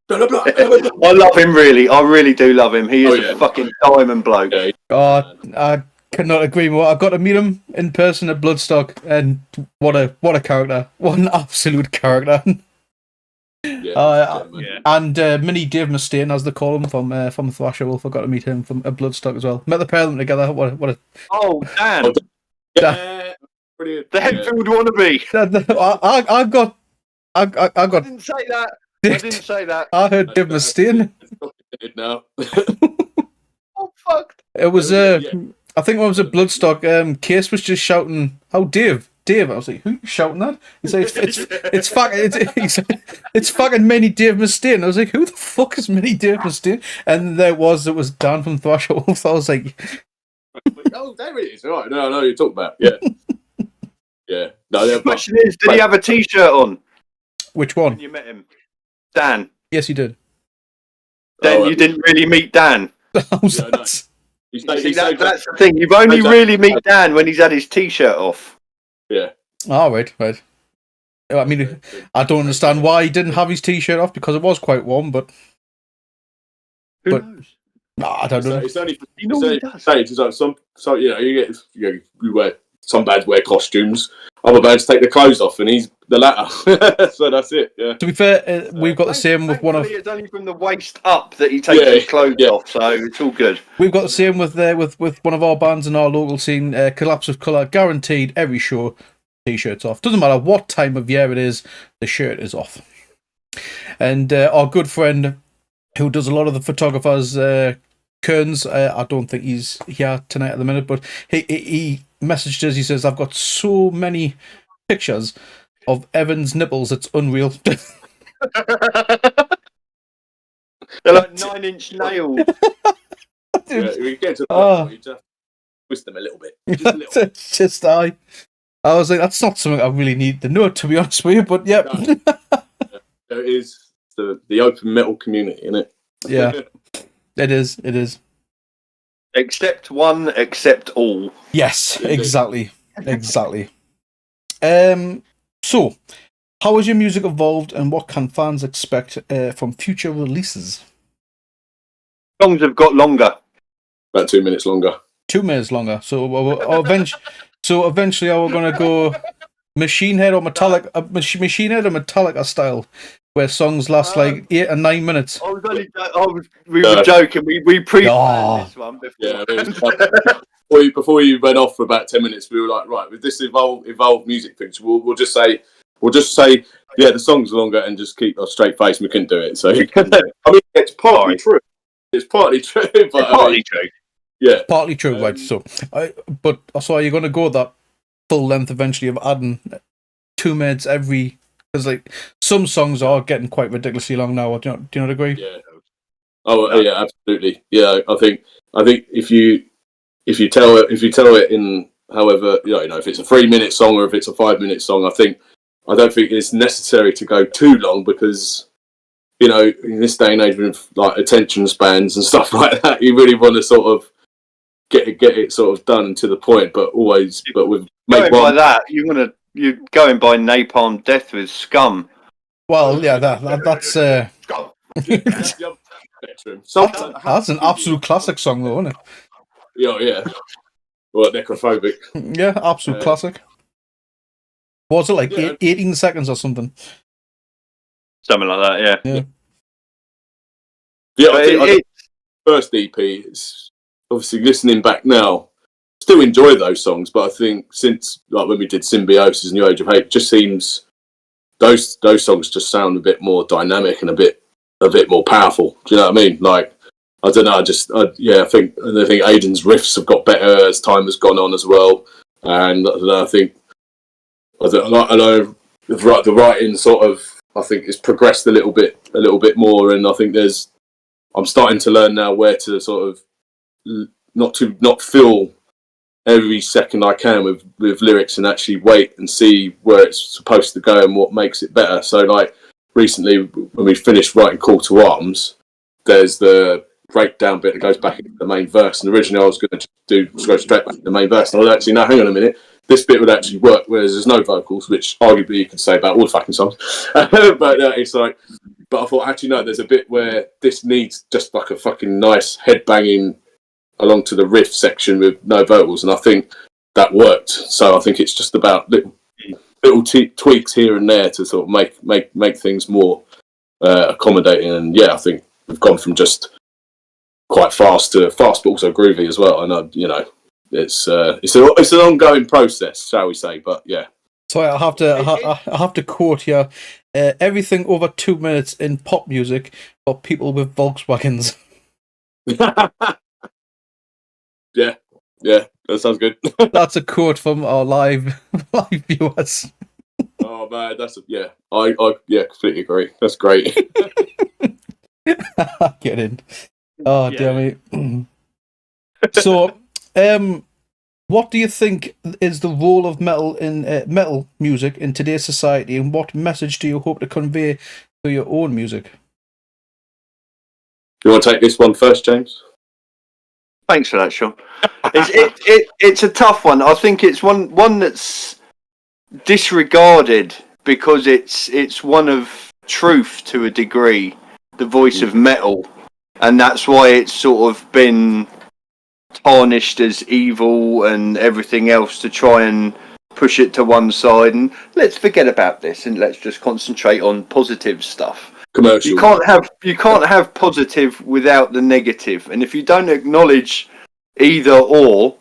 love him, really. I really do love him. He is a fucking diamond bloke. Yeah. I cannot agree more. I got to meet him in person at Bloodstock, and what a character. What an absolute character. And Mini Dave Mustaine, as they call him, from Thrash. I forgot to meet him from Bloodstock as well. Met the pair of them together. What a Dan. Yeah, brilliant. The Hetfield wannabe. I got. I didn't say that. I heard Dave Mustaine. Now. Oh fuck! It was I think when I was at Bloodstock, Case was just shouting, "Oh, Dave!" I was like, "Who are you shouting that?" He's like, "It's fucking Mini Dave Mustaine." I was like, "Who the fuck is Mini Dave Mustaine?" And it was Dan from Thrash. So I was like, "Oh, there it is." Right, no, I know who you're talking about. Yeah, yeah. No, the question is, did he have a T-shirt on? Which one? When you met him, Dan. Yes, he did. Then you didn't really meet Dan. That's the thing. You've only really meet Dan when he's had his T-shirt off. Yeah. Oh, right. I mean, I don't understand why he didn't have his T-shirt off, because it was quite warm, but... Who knows? I don't know. It's only stage. It's like you wear, some bands wear costumes, other bands take their clothes off, and he's the latter. So that's it. Yeah. To be fair, we've got the same with one of. It's only from the waist up that he takes his clothes off, so it's all good. We've got the same with one of our bands in our local scene, Collapse of Colour. Guaranteed, every show, T-shirts off. Doesn't matter what time of year it is, the shirt is off. And our good friend, who does a lot of the photographers, Kearns, I don't think he's here tonight at the minute, but he messaged us. He says, "I've got so many pictures of Evan's nipples, it's unreal." They're like 9-inch nails. We get to the point, you just twist them a little bit. Just a little bit. Just I was like, that's not something I really need to know, to be honest with you, but yeah. No. It is the open metal community, isn't it? Yeah. It is. Except one, except all. Yes, exactly. So, how has your music evolved, and what can fans expect from future releases? Songs have got longer. About 2 minutes longer. 2 minutes longer. So, eventually, we're going to go Machine Head or Metallica style, where songs last like 8 and 9 minutes. We were joking. We pre-planned this one before. Yeah, before you went off for about 10 minutes, we were like, right, with this evolved music thing, so we'll just say or just say, yeah, the song's longer, and just keep a straight face. And we couldn't do it. So I mean, it's partly true. It's partly true, but Partly true. Yeah, Partly true, right? So, but so are you going to go that full length eventually of adding 2 minutes every? Because like some songs are getting quite ridiculously long now. Do you not agree? Yeah. Oh yeah, absolutely. Yeah, I think if you tell it in however if it's a 3-minute song or if it's a 5-minute song, I don't think it's necessary to go too long, because in this day and age with like attention spans and stuff like that, you really want to sort of get it sort of done and to the point, but with going by that, you're going by Napalm Death with Scum. Well, yeah, that's Scum. That's an absolute classic song, though, isn't it? Yeah. Well, necrophobic. Yeah, absolute classic. What was it like? 18 seconds or something? Something like that, yeah. Yeah, I think first EP, it's obviously listening back now, still enjoy those songs, but I think since like when we did Symbiosis, New Age of Hate, just seems those songs just sound a bit more dynamic and a bit more powerful. Do you know what I mean? Like, I don't know. I think Aiden's riffs have got better as time has gone on as well, and I don't know. I know the writing sort of, I think it's progressed a little bit more, and I think I'm starting to learn now where to sort of not fill every second I can with lyrics, and actually wait and see where it's supposed to go and what makes it better. So like recently when we finished writing Call to Arms, there's the breakdown bit that goes back into the main verse, and originally I was going to go straight back to the main verse, and I was actually, no, hang on a minute, this bit would actually work, whereas there's no vocals, which arguably you could say about all the fucking songs. But it's like, but I thought, actually, no, there's a bit where this needs just like a fucking nice headbanging along to the riff section with no vocals, and I think that worked. So I think it's just about little tweaks here and there to sort of make things more accommodating. And yeah, I think we've gone from just quite fast, but also groovy as well. And it's an ongoing process, shall we say? But yeah. So I have to quote here: everything over 2 minutes in pop music for people with Volkswagens. Yeah, that sounds good. That's a quote from our live viewers. Oh man, I completely agree. That's great. Get in. Oh, yeah. Damn it. So, what do you think is the role of metal in metal music in today's society, and what message do you hope to convey through your own music? You want to take this one first, James? Thanks for that, Sean. It's a tough one. I think it's one that's disregarded because it's one of truth to a degree, the voice of metal, and that's why it's sort of been tarnished as evil and everything else to try and push it to one side, and let's forget about this and let's just concentrate on positive stuff. Commercial. You can't have positive without the negative, and if you don't acknowledge either or,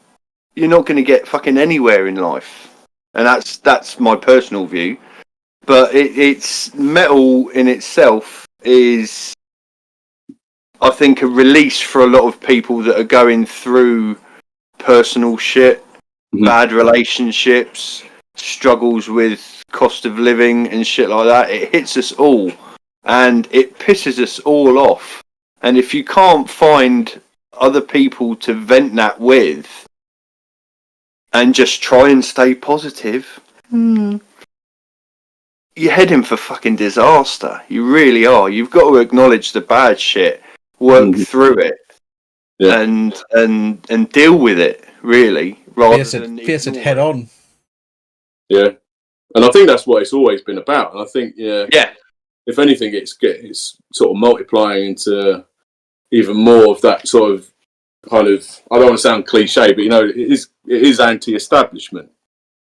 you're not going to get fucking anywhere in life. And that's my personal view. But it's metal in itself is, I think, a release for a lot of people that are going through personal shit, bad relationships, struggles with cost of living and shit like that. It hits us all. And it pisses us all off. And if you can't find other people to vent that with and just try and stay positive, you're heading for fucking disaster. You really are. You've got to acknowledge the bad shit, work through it, and deal with it, really, rather than face it head on. Yeah. And I think that's what it's always been about. And I think, if anything, it's sort of multiplying into even more of that sort of kind of, I don't want to sound cliche, but it is anti-establishment.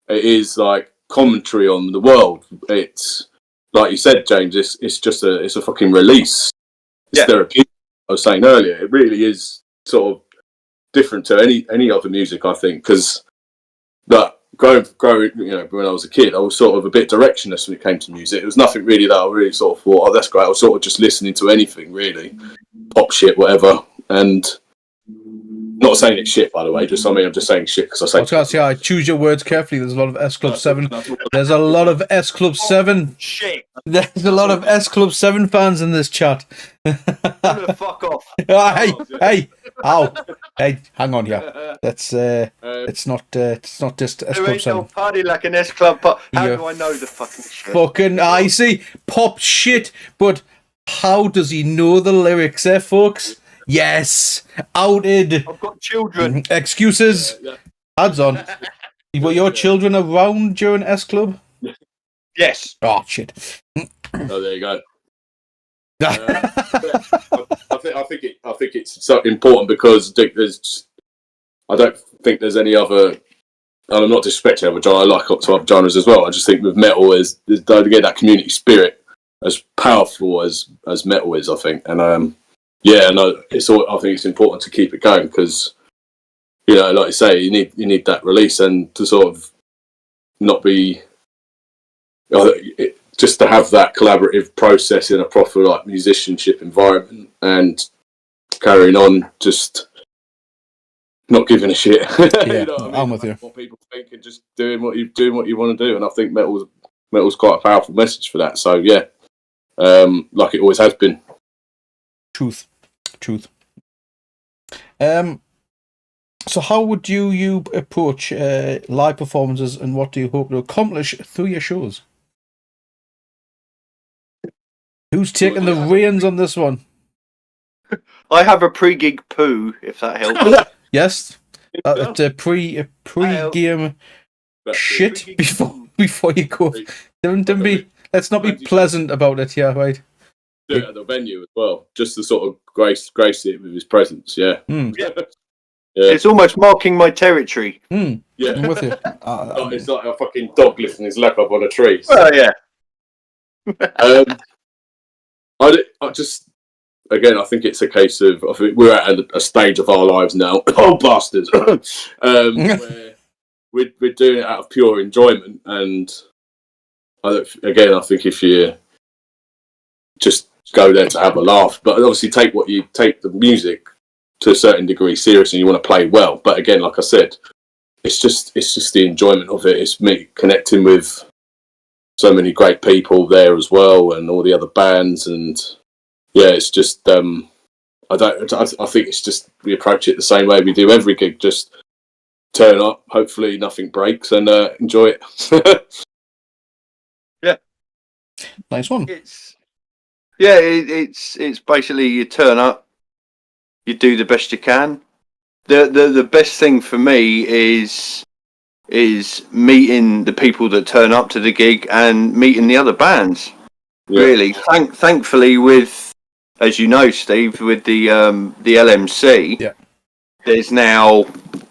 It is like commentary on the world. It's like you said, James. It's just a fucking release. It's therapeutic. I was saying earlier, it really is sort of different to any other music, I think, because that growing, when I was a kid, I was sort of a bit directionless when it came to music. It was nothing really that I really sort of thought, oh, that's great. I was sort of just listening to anything, really. Pop shit, whatever. And not saying it's shit, by the way. I'm just saying shit because I say. I was going to say, I choose your words carefully. There's a lot of S Club 7. There's a lot of S Club 7. Shit. There's a lot of S Club 7 fans in this chat. Fuck off. Hey, hang on here. That's it's not just S There Club ain't 7. no party like an S Club. How do I know the fucking shit? Fucking, I see, pop shit. But how does he know the lyrics, folks? Yes, outed. I've got children. Excuses. Ads on. Were your children around during S Club? Yes. Oh shit. Oh, there you go. I think it's so important because I don't think there's any other. And I'm not disrespecting other genres. I like lots of other genres as well. I just think with metal don't get that community spirit as powerful as metal is. I think, and I think it's important to keep it going because like you say, you need that release and to sort of not be. Just to have that collaborative process in a proper like musicianship environment and carrying on, just not giving a shit. Yeah, I'm with you. What people think and just doing what you want to do, and I think metal's quite a powerful message for that. So yeah, like it always has been. Truth. So how would you approach live performances, and what do you hope to accomplish through your shows? Who's taking the reins on this one? I have a pre-gig poo, if that helps. Yes, it's a pre-game shit before you go. Let's not be pleasant about it here, right? Do it at the venue as well, just to sort of grace it with his presence. Yeah. Yeah. It's almost marking my territory. Yeah, I'm with you. It's like a fucking dog lifting his leg up on a tree. So. Well, yeah. I just, again, I think it's a case of, I think we're at a stage of our lives now. Oh, bastards! Where we're doing it out of pure enjoyment, and I think if you just go there to have a laugh, but obviously take the music to a certain degree serious, and you want to play well. But again, like I said, it's just the enjoyment of it. It's me connecting with so many great people there as well, and all the other bands, and yeah, it's just I think it's just we approach it the same way we do every gig. Just turn up, hopefully nothing breaks, and enjoy it. Yeah, nice one. It's basically you turn up, you do the best you can. The best thing for me is meeting the people that turn up to the gig and meeting the other bands. Yeah. Really, thankfully, with, as you know, Steve, with the LMC, yeah, there's now,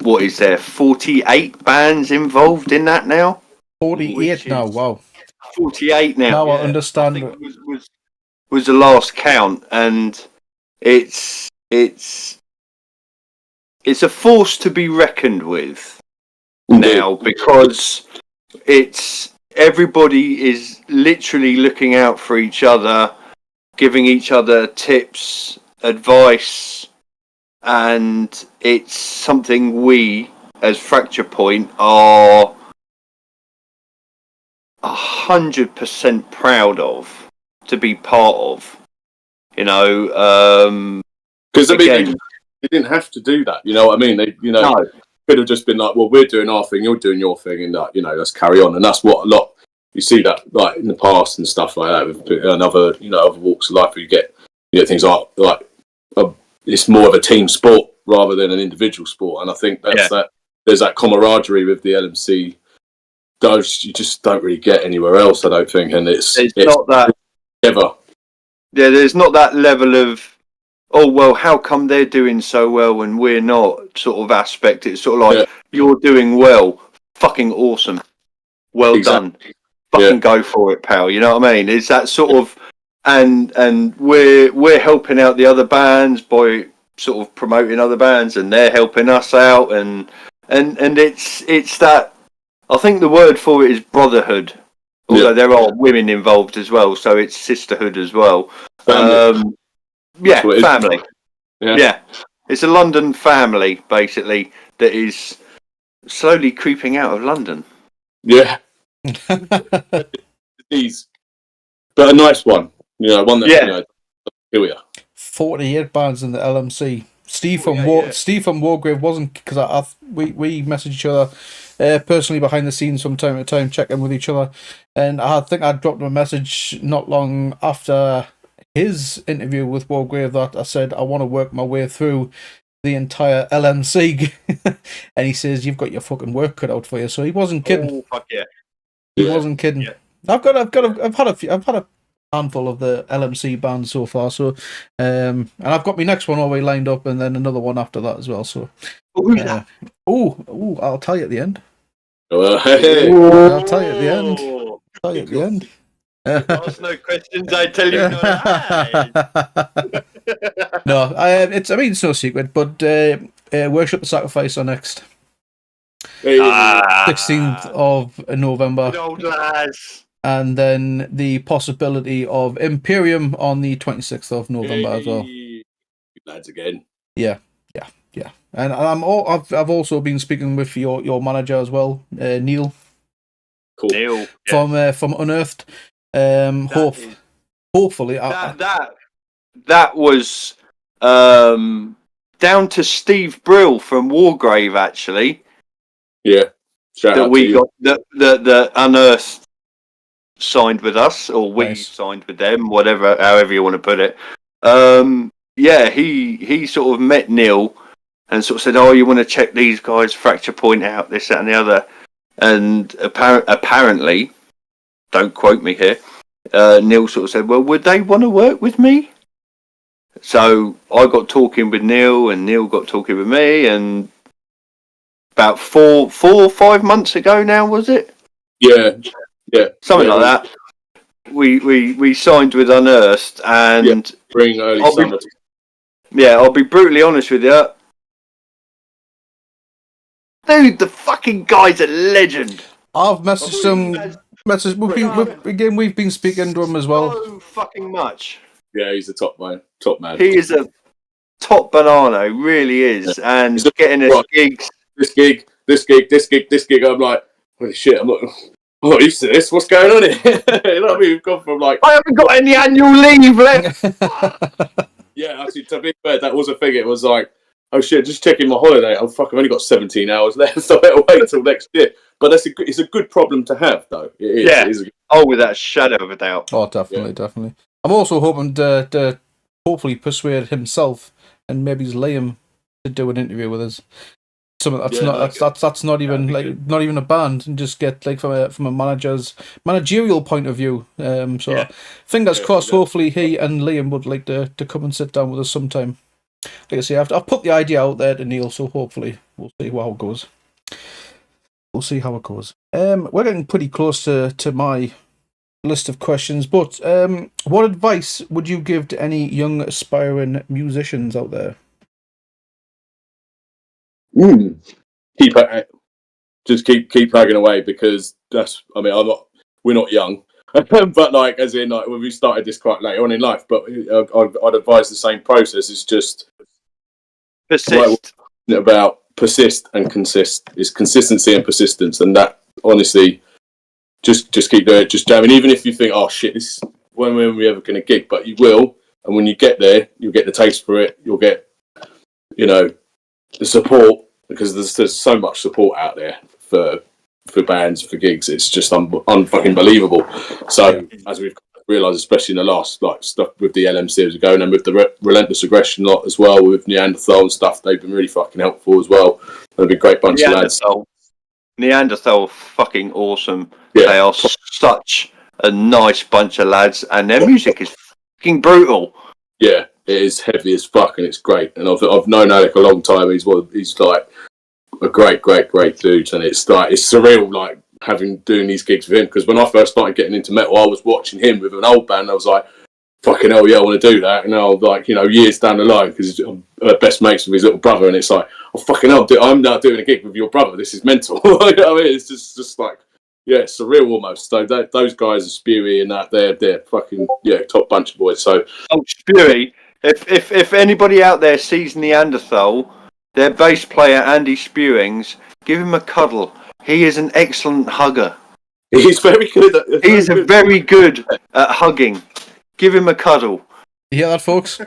what is there, 48 bands involved in that now? 48 now, wow. 48 now. Now I understand. I think it was the last count, and it's a force to be reckoned with now, because everybody is literally looking out for each other, giving each other tips, advice, and it's something we as Fracture Point are 100% proud of to be part of. Because they didn't have to do that. You know what I mean? No. Could have just been like, well, we're doing our thing, you're doing your thing, and let's carry on. And that's what a lot you see that like in the past and stuff like that with other walks of life where you get things like it's more of a team sport rather than an individual sport. And I think there's that camaraderie with the LMC. Those you just don't really get anywhere else, I don't think. And it's not that ever. Yeah, there's not that level of, oh, well, how come they're doing so well and we're not, sort of aspect. It's sort of like, you're doing well. Fucking awesome. Well done. Fucking go for it, pal. You know what I mean? It's that sort of, and we're helping out the other bands by sort of promoting other bands, and they're helping us out, and it's that, I think the word for it is brotherhood. Although there are women involved as well, so it's sisterhood as well. Family. Family. Yeah. It's a London family, basically, that is slowly creeping out of London. Yeah. These, but a nice one. One that here we are. 48 bands in the LMC. Steve from Wargrave wasn't, because we messaged each other personally behind the scenes from time to time, checking with each other, and I think I dropped him a message not long after his interview with Wargrave that I said I want to work my way through the entire LMC, and he says you've got your fucking work cut out for you. So he wasn't kidding. Oh fuck yeah! He wasn't kidding. Yeah. I've had a handful of the LMC bands so far, so and I've got my next one already lined up, and then another one after that as well. So, I'll tell you at the end. I'll tell you at the end. I'll tell you at the end. Ask no questions. I tell you no lies. No, it's no secret, but Worship the Sacrifice are next. 16th of November. Good old lads. And then the possibility of Imperium on the 26th of November as well. Lads again. Yeah. And I've also been speaking with your manager as well, Neil. Cool. Neil from Unearthed. Hopefully that was down to Steve Brill from Wargrave actually. Yeah. That we got the Unearthed signed with us, or we signed with them, however you want to put it. He sort of met Neil and sort of said, "Oh, you want to check these guys' fracture point out, this, that, and the other." And apparently, don't quote me here, Neil sort of said, "Well, would they want to work with me?" So I got talking with Neil, and Neil got talking with me, and about 4 or 5 months ago now, was it? Yeah, something like that. We signed with Unearthed, and bring early summer. I'll be brutally honest with you, dude. The fucking guy's a legend. I've messaged him. We've been speaking to him as well. So fucking much. Yeah, he's a top man. He is a top banana. He really is, and getting us gigs. This gig. I'm like, holy shit! I'm not used to this. What's going on here? You know what I mean? We've gone from like, I haven't got any annual leave left. Yeah, actually, to be fair, that was a thing. It was like, oh shit, just checking my holiday. Oh fuck, I've only got 17 hours left, so I better wait until next year. But it's a good problem to have, though. It is. Yeah. Without a shadow of a doubt. Oh, definitely. I'm also hoping to hopefully persuade himself and maybe Liam to do an interview with us. That's not even not even a band, and just get like from a managerial point of view. Fingers crossed. Hopefully, he and Liam would like to come and sit down with us sometime. Like I say, I've put the idea out there to Neil, so hopefully we'll see how it goes. We're getting pretty close to my list of questions, but what advice would you give to any young aspiring musicians out there? Keep plugging away, because we're not young, but like as in like when we started this quite late on in life, but I'd advise the same process. It's just persist. About persist and consist. It's consistency and persistence, and that honestly just keep doing it, just jamming, even if you think, oh shit, this when are we ever going to gig, but you will, and when you get there you'll get the taste for it, you'll get the support, because there's so much support out there for bands, for gigs. It's just unfucking believable. So as we've realised, especially in the last stuff with the LMC as we're going, and with the Relentless Aggression lot as well, with Neanderthal and stuff, they've been really fucking helpful as well. They've been a great bunch of lads. Neanderthal fucking awesome. Yeah. They are such a nice bunch of lads, and their music is fucking brutal. Yeah. It is heavy as fuck, and it's great. And I've known Alec a long time. He's like a great dude, and it's surreal, like doing these gigs with him. Because when I first started getting into metal, I was watching him with an old band. I was like, fucking hell, yeah, I want to do that. And now, years down the line, because I'm best mates with his little brother, and it's like oh fucking hell, I'm now doing a gig with your brother. This is mental. You know what I mean? It's just like, yeah, surreal almost. So those guys are Spewy and that they're fucking top bunch of boys. So Spewy, if anybody out there sees Neanderthal, their bass player Andy Spewings, give him a cuddle. He is an excellent hugger. he's very good. He is very good at hugging. Give him a cuddle. You hear that, folks?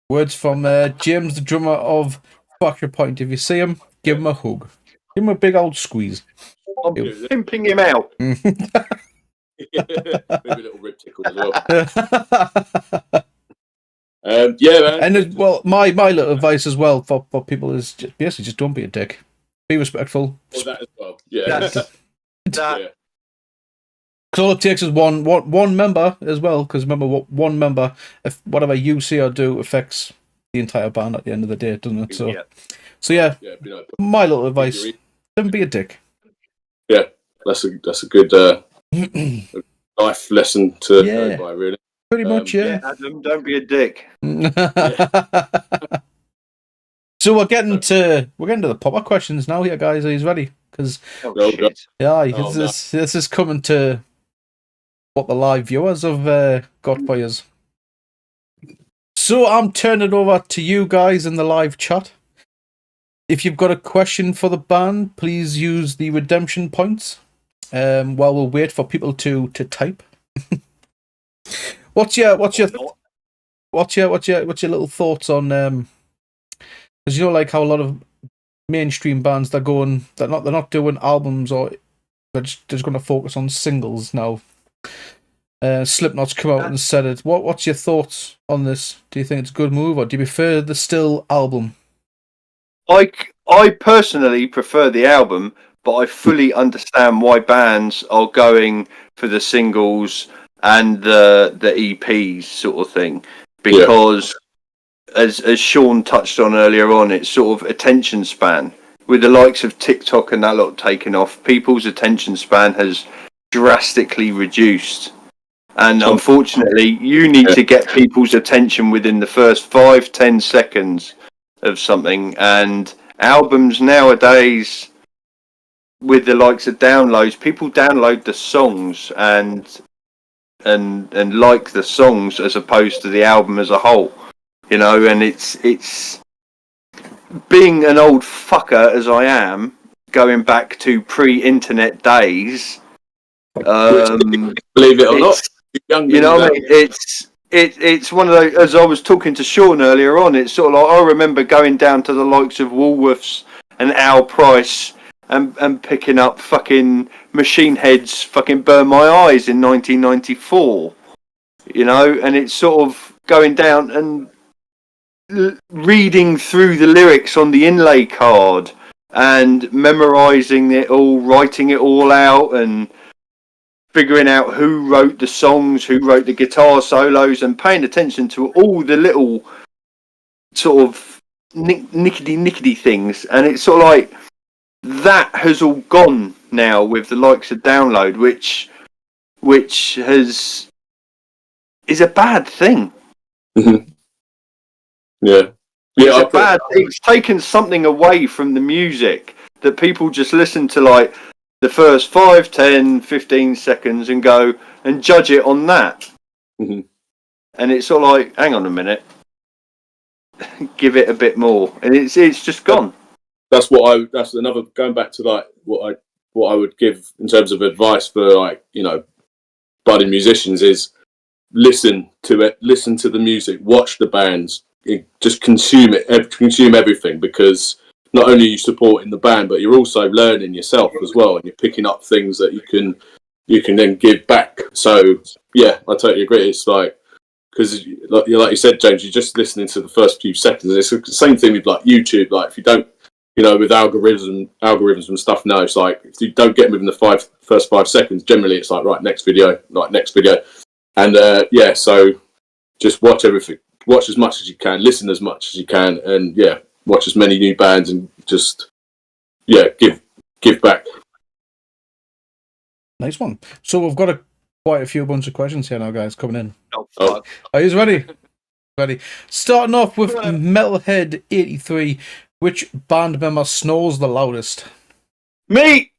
Words from James, the drummer of Fracture Point. If you see him, give him a hug. Give him a big old squeeze. I'm pimping him out. Maybe a little rib tickle as well. Yeah, man. And my little advice as well for people is basically just don't be a dick. Be respectful. Well, that as well. Yeah. That. Yeah. Because all it takes is one member as well. Because remember, one member, if whatever you say or do affects the entire band at the end of the day, doesn't it? So yeah, my little advice: don't be a dick. Yeah, that's a good life lesson to go by, really. Pretty much, yeah. Adam, don't be a dick. So we're getting to the proper questions now, here, guys. Are you ready? Because this is coming to what the live viewers have got for us. So I'm turning it over to you guys in the live chat. If you've got a question for the band, please use the redemption points. While we'll wait for people to type. What's your little thoughts on because like how a lot of mainstream bands they're not doing albums, or they're just going to focus on singles now. Slipknot's come out and said it. What's your thoughts on this? Do you think it's a good move, or do you prefer the still album? I personally prefer the album, but I fully understand why bands are going for the singles and the EPs sort of thing, because as Sean touched on earlier on, it's sort of attention span. With the likes of TikTok and that lot taking off, people's attention span has drastically reduced. And unfortunately, you need to get people's attention within the first 5-10 seconds of something. And albums nowadays, with the likes of downloads, people download the songs and like the songs as opposed to the album as a whole. You know, and it's being an old fucker as I am, going back to pre-internet days. Believe it or not, you know what I mean? It's one of those. As I was talking to Sean earlier on, it's sort of like I remember going down to the likes of Woolworths and Al Price and picking up fucking Machine Head's fucking Burn My Eyes in 1994. You know, and it's sort of going down and reading through the lyrics on the inlay card and memorizing it all, writing it all out, and figuring out who wrote the songs, who wrote the guitar solos, and paying attention to all the little sort of nickety things. And it's sort of like that has all gone now with the likes of download, which is a bad thing. Yeah. It's taken something away from the music that people just listen to, like the first 5, 10, 15 seconds and go and judge it on that. Mm-hmm. And it's sort of like, hang on a minute, give it a bit more, and it's just gone. That's another, going back to like what I would give in terms of advice for, like, you know, budding musicians is listen to the music, watch the bands, just consume everything, because not only are you supporting the band, but you're also learning yourself as well, and you're picking up things that you can then give back. So yeah, I totally agree. It's like, because like you said, James, you're just listening to the first few seconds. It's the same thing with like YouTube. Like if you don't, you know, with algorithms and stuff now, it's like if you don't get them within the first 5 seconds, generally it's like, right, next video, and so just watch everything. Watch as much as you can, listen as much as you can, and watch as many new bands, and just give back. Nice one. So we've got quite a bunch of questions here now, guys, coming in. Oh, fuck. Are you ready? Ready. Starting off with Metalhead83. Which band member snores the loudest? Me!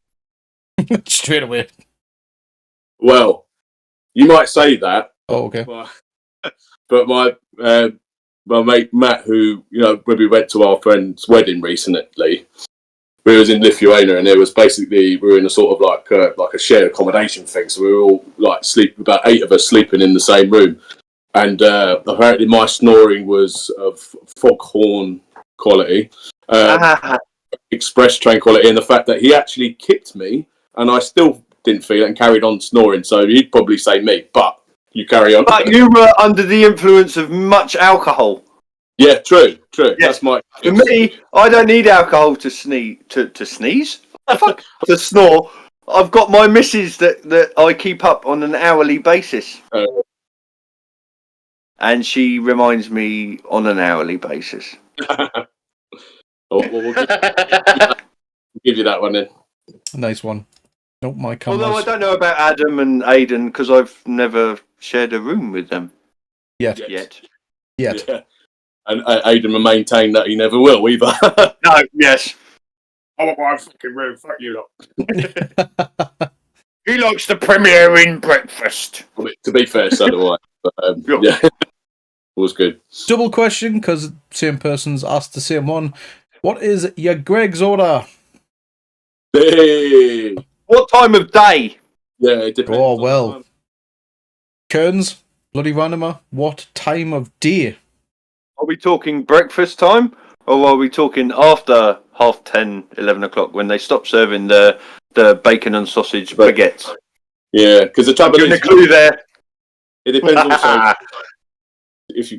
Straight away. Well, you might say that. Oh, okay. But my mate Matt, who, you know, when we went to our friend's wedding recently, we was in Lithuania, and there was basically, we were in a sort of like a shared accommodation thing. So we were all like about 8 of us sleeping in the same room. And apparently my snoring was of foghorn quality, express train quality, and the fact that he actually kicked me and I still didn't feel it and carried on snoring. So you'd probably say me, but you carry on. But you were under the influence of much alcohol. Yeah, true. Yeah. That's my. For me, I don't need alcohol to sneeze. To sneeze? Fuck. To snore. I've got my missus that I keep up on an hourly basis. And she reminds me on an hourly basis. We'll give you that one then. Nice one. Nope, my Although I don't know about Adam and Aidan because I've never shared a room with them. Yet. Yeah. And Aidan will maintain that he never will either. No, yes. I want my fucking room, fuck you lot. He likes the premiering breakfast. To be fair, so do I. But, yeah. It was good. Double question, because same person's asked the same one. What is your Greg's order? Hey. What time of day? Yeah, it depends. Oh, well. Kearns, bloody randomer, what time of day? Are we talking breakfast time? Or are we talking after 10:30, 11 o'clock when they stop serving the bacon and sausage baguettes? Yeah, because the trouble is... a clue there. It depends also...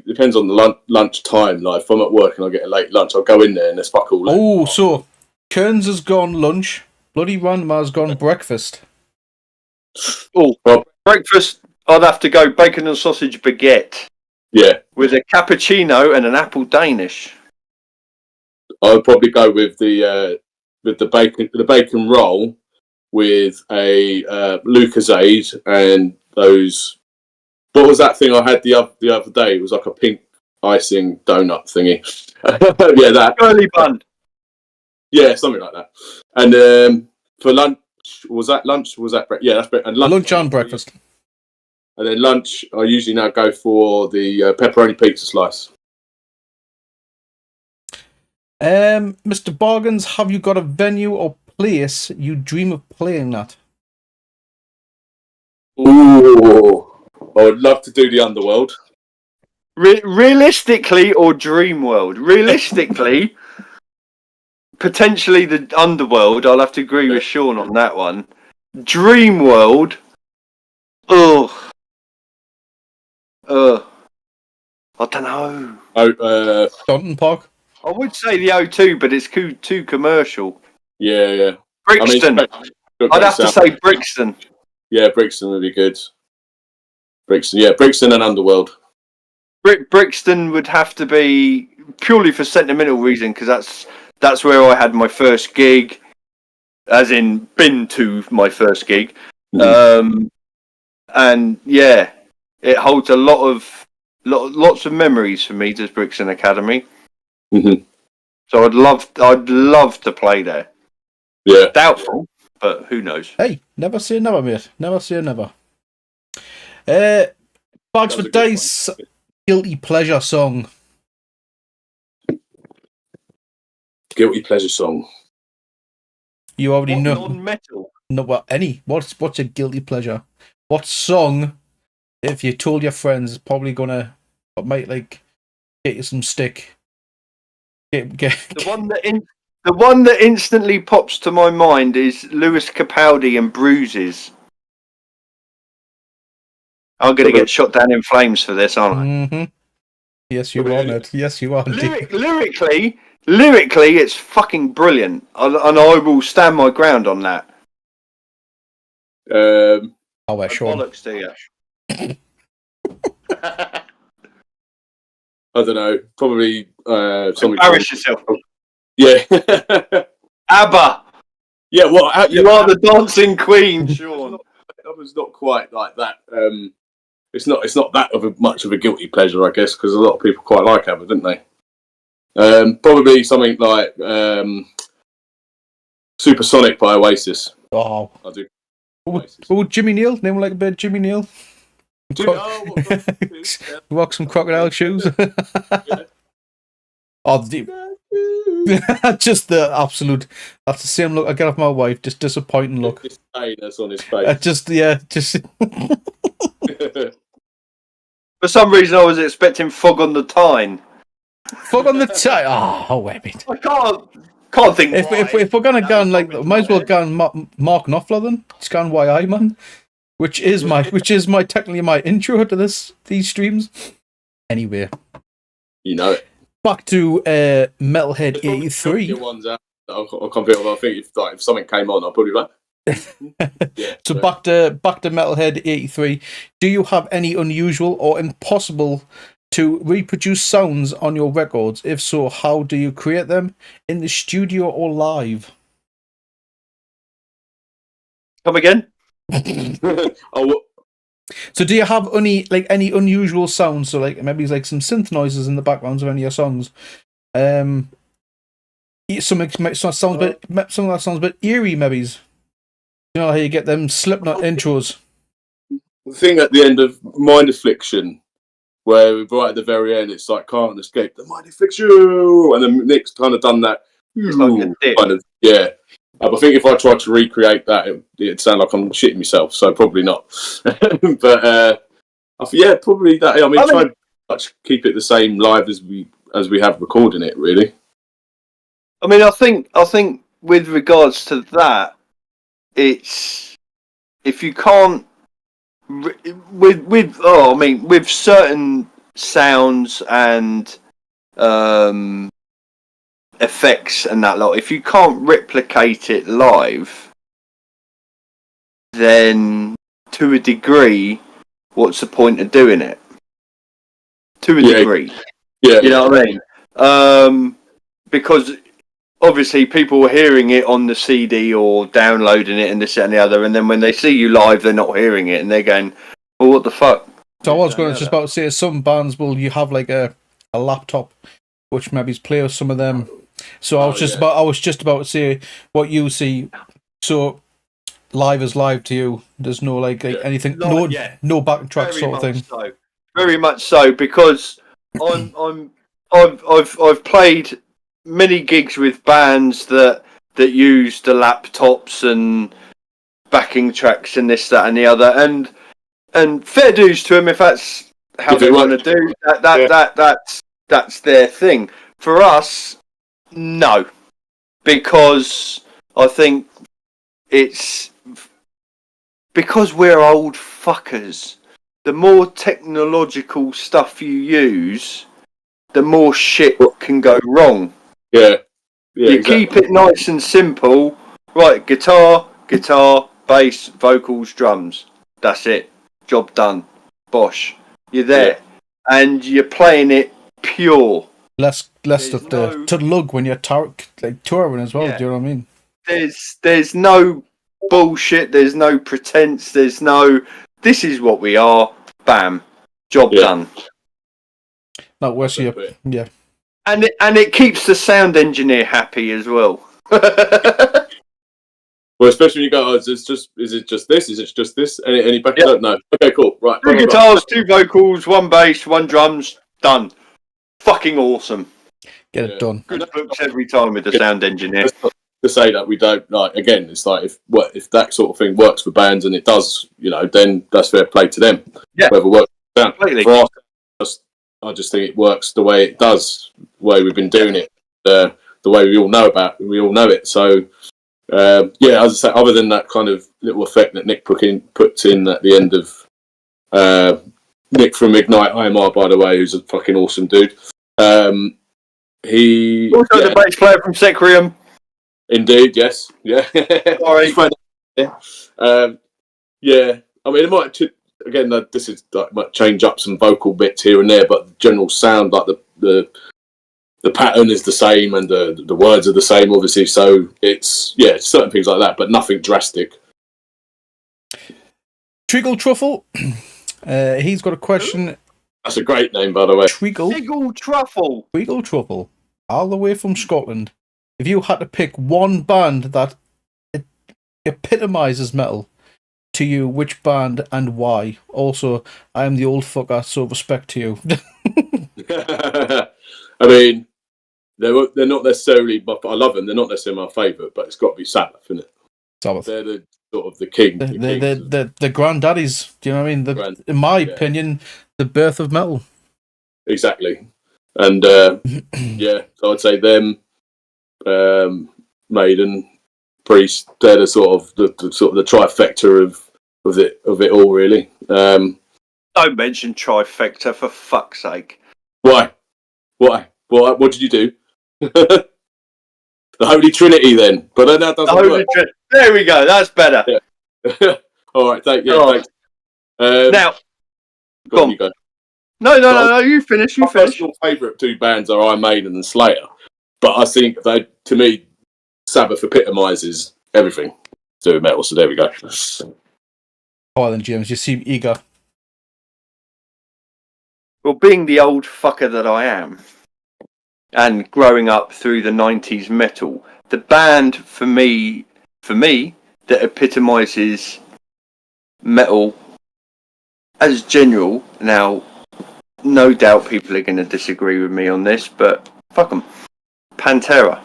depends on the lunch time. Like if I'm at work and I get a late lunch, I'll go in there and there's fuck all. Oh, so Kearns has gone lunch, bloody randomer's gone breakfast. Oh, well, breakfast, I'd have to go bacon and sausage baguette. Yeah. With a cappuccino and an apple Danish. I would probably go with the bacon roll with a Lucozade and those. What was that thing I had the other day? It was like a pink icing donut thingy. Yeah, that. Curly bun. Yeah, something like that. And for lunch, was that lunch? Was that breakfast? Yeah, that's breakfast. And lunch and breakfast. And then lunch, I usually now go for the pepperoni pizza slice. Mr. Bargains, have you got a venue or place you dream of playing at? Ooh, I would love to do the Underworld. Realistically or Dream World? Realistically, potentially the Underworld. I'll have to agree with Sean on that one. Dream World. I don't know. Staunton Park? I would say the O2, but it's too commercial. Yeah. Brixton. I'd have to say Brixton. Yeah, Brixton would be good. Brixton and Underworld. Brixton would have to be purely for sentimental reason, because that's where I had my first gig, as in been to my first gig. And yeah, it holds a lots of memories for me, does Brixton Academy. Mm-hmm. So I'd love to play there. Yeah. Doubtful, but who knows? Hey, never say never, mate. Never say never. Bags for Dice, guilty pleasure song. Guilty pleasure song. You already know. Non-metal. No, well, any. What's your guilty pleasure? What song, if you told your friends, is probably gonna, might like get you some stick. The one that instantly pops to my mind is Lewis Capaldi and Bruises. I'm going to get shot down in flames for this, aren't I? Mm-hmm. Yes, you are, Ned. Yes, you are. Lyrically, it's fucking brilliant, and I will stand my ground on that. Oh, well, Sean. Bollocks to you. I don't know. Probably something. Embarrass yourself. Yeah. ABBA. Yeah. Well, you are the dancing queen, Sean. I was not quite like that. it's not that of much of a guilty pleasure, I guess, because a lot of people quite like ABBA, didn't they? Probably something like Supersonic by Oasis. Oh, I do. Oh, Jimmy Neal. Name like a bit Jimmy Neal. Rock some crocodile shoes. Oh, just the absolute. That's the same look I get off my wife. Just disappointing look. That's on his face. just. For some reason, I was expecting Fog on the Tyne. Fog on the Tyne. Oh, wait a minute. I can't think. If we're gonna go on, like, might as well go on Mark Knopfler then. It's gone YI man, which is my technically my intro to these streams. Anyway, you know it. Back to Metalhead 83. Ones out. I can't think of. I think if something came on, I'll probably be back. Yeah, so back to Metalhead 83. Do you have any unusual or impossible to reproduce sounds on your records? If so, how do you create them, in the studio or live? Come again? So do you have any unusual sounds? So like maybe like some synth noises in the backgrounds of any of your songs. Some that sounds a bit eerie, maybe. You know how you get them Slipknot intros. The thing at the end of Mind Affliction, where right at the very end, it's like can't escape the Mind Affliction, and then Nick's kind of done that. Kind of, yeah. I think if I tried to recreate that, it'd sound like I'm shitting myself. So probably not. But yeah, probably that. I mean, try and keep it the same live as we have recording it. Really. I mean, I think with regards to that, it's if you can't with certain sounds and effects and that lot, if you can't replicate it live, then to a degree, what's the point of doing it? To a degree. Yeah. You know what I mean? Because obviously people are hearing it on the CD or downloading it and this and the other, and then when they see you live, they're not hearing it and they're going, well, what the fuck? So I was going to just about to say, some bands will you have like a laptop which maybe play with some of them. So I was just about to say what you see. So live is live to you. There's no like anything, no backtrack sort of thing. So. Very much so, because I've played many gigs with bands that use the laptops and backing tracks and this, that, and the other, and fair dues to them if that's how they want to do that's their thing. For us, no, because I think it's because we're old fuckers. The more technological stuff you use, the more shit can go wrong. Yeah, you keep it nice and simple. Right, guitar, bass, vocals, drums. That's it. Job done. Bosh. You're there. Yeah. And you're playing it pure. Less of to lug when you're touring as well. Yeah. Do you know what I mean? There's no bullshit. There's no pretense. There's no. This is what we are. Bam. Job done. Not worse. Yeah. And it keeps the sound engineer happy as well. Well, especially when you go, is it just this? Is it just this? Any back? Yep. No. Okay, cool. Right. 2 guitars, 2 vocals, 1 bass, 1 drums. Done. Fucking awesome. Get it done. Good books every time with the sound engineer. To say that we don't like again, it's like if that sort of thing works for bands and it does, then that's fair play to them. Yeah. Whoever works completely. For us, I just think it works the way it does, the way we've been doing it, the way we all know it. So, as I say, other than that kind of little effect that Nick puts in at the end of Nick from Ignite IMR, by the way, who's a fucking awesome dude. He also the bass player from Secrium. Indeed, yes, yeah. Sorry. I mean, it might. Again, this is like might change up some vocal bits here and there, but the general sound, like the pattern is the same, and the words are the same, obviously. So it's certain things like that, but nothing drastic. Treacle Truffle, He's got a question. That's a great name, by the way. Treacle Truffle, all the way from Scotland. If you had to pick one band that epitomizes metal to you, which band and why? Also, I am the old fucker, so respect to you. I mean, they're not necessarily, I love them. They're not necessarily my favourite, but it's got to be Sabbath, isn't it? Sabbath. They're the sort of the king. The granddaddies. Do you know what I mean? In my opinion, the birth of metal. Exactly, and yeah, so I'd say them, Maiden, Priest. They're the sort of the trifecta of it all, really. Don't mention trifecta, for fuck's sake. Why? What did you do? The Holy Trinity, then. But then that doesn't work. There we go. That's better. Yeah. All right. Thanks. Now, go on. You go. No. You finish. My personal favourite two bands are Iron Maiden and Slayer, but I think to me, Sabbath epitomises everything to do with metal. So there we go. Oh, then James, you seem eager. Well, being the old fucker that I am, and growing up through the 90s metal, the band for me that epitomises metal as general. Now, no doubt people are going to disagree with me on this, but fuck them. Pantera.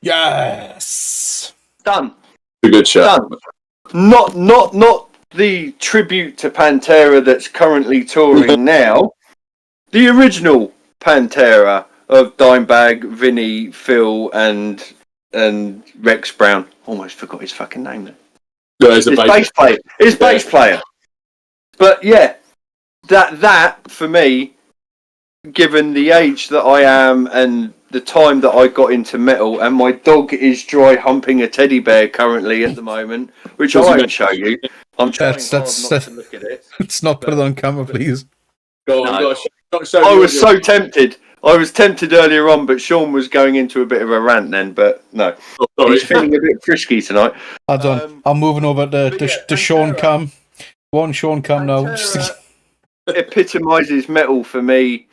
Yes. Done. A good shout. Done. Not the tribute to Pantera that's currently touring now. The original Pantera of Dimebag, Vinny, Phil, and Rex Brown. Almost forgot his fucking name then. No, his bass player. His bass player. But yeah, that for me, given the age that I am and the time that I got into metal, and my dog is dry humping a teddy bear currently at the moment, which I won't show you. I'm trying hard not to look at it. Let's not put it on camera, please. Go on, no. I was so tempted. I was tempted earlier on, but Sean was going into a bit of a rant then. But no, he's feeling a bit frisky tonight. Hold on, I'm moving over to Sean Cam. One Sean Cam now. Epitomises metal for me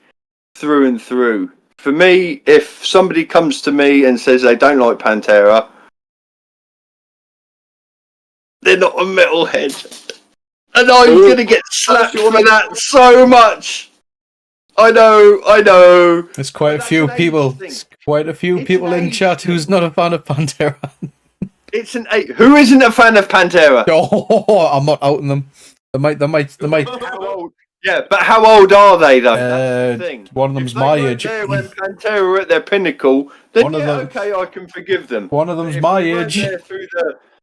through and through. For me, if somebody comes to me and says they don't like Pantera, they're not a metalhead. And I'm going to get slapped for that so much. I know. There's quite a few people. In chat who's not a fan of Pantera. It's an 8. Who isn't a fan of Pantera? Oh, I'm not outing them. They might. How old? Yeah, but how old are they though? That's the thing. One of them's my age. When Pantera were at their pinnacle, then okay, I can forgive them. One of them's my age.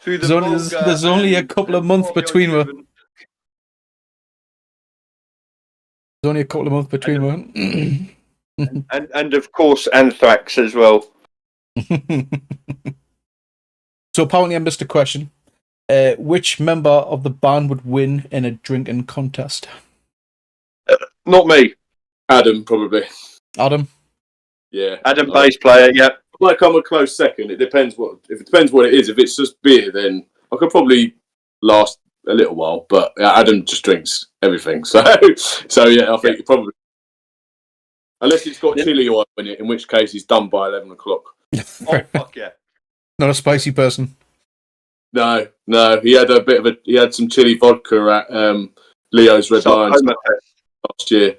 There's only a couple of months between them. There's only a couple of months between them. and of course Anthrax as well. So apparently I missed a question. Which member of the band would win in a drinking contest? Not me. Adam, probably. Adam? Yeah. Adam, bass player, yep. Like I'm a close second. It depends what it is. If it's just beer, then I could probably last a little while, but Adam just drinks everything. So yeah, I think probably, unless it's got chili oil in it, in which case he's done by 11 o'clock. Oh fuck yeah! Not a spicy person. No, he had some chili vodka at Leo's Red Lions last year,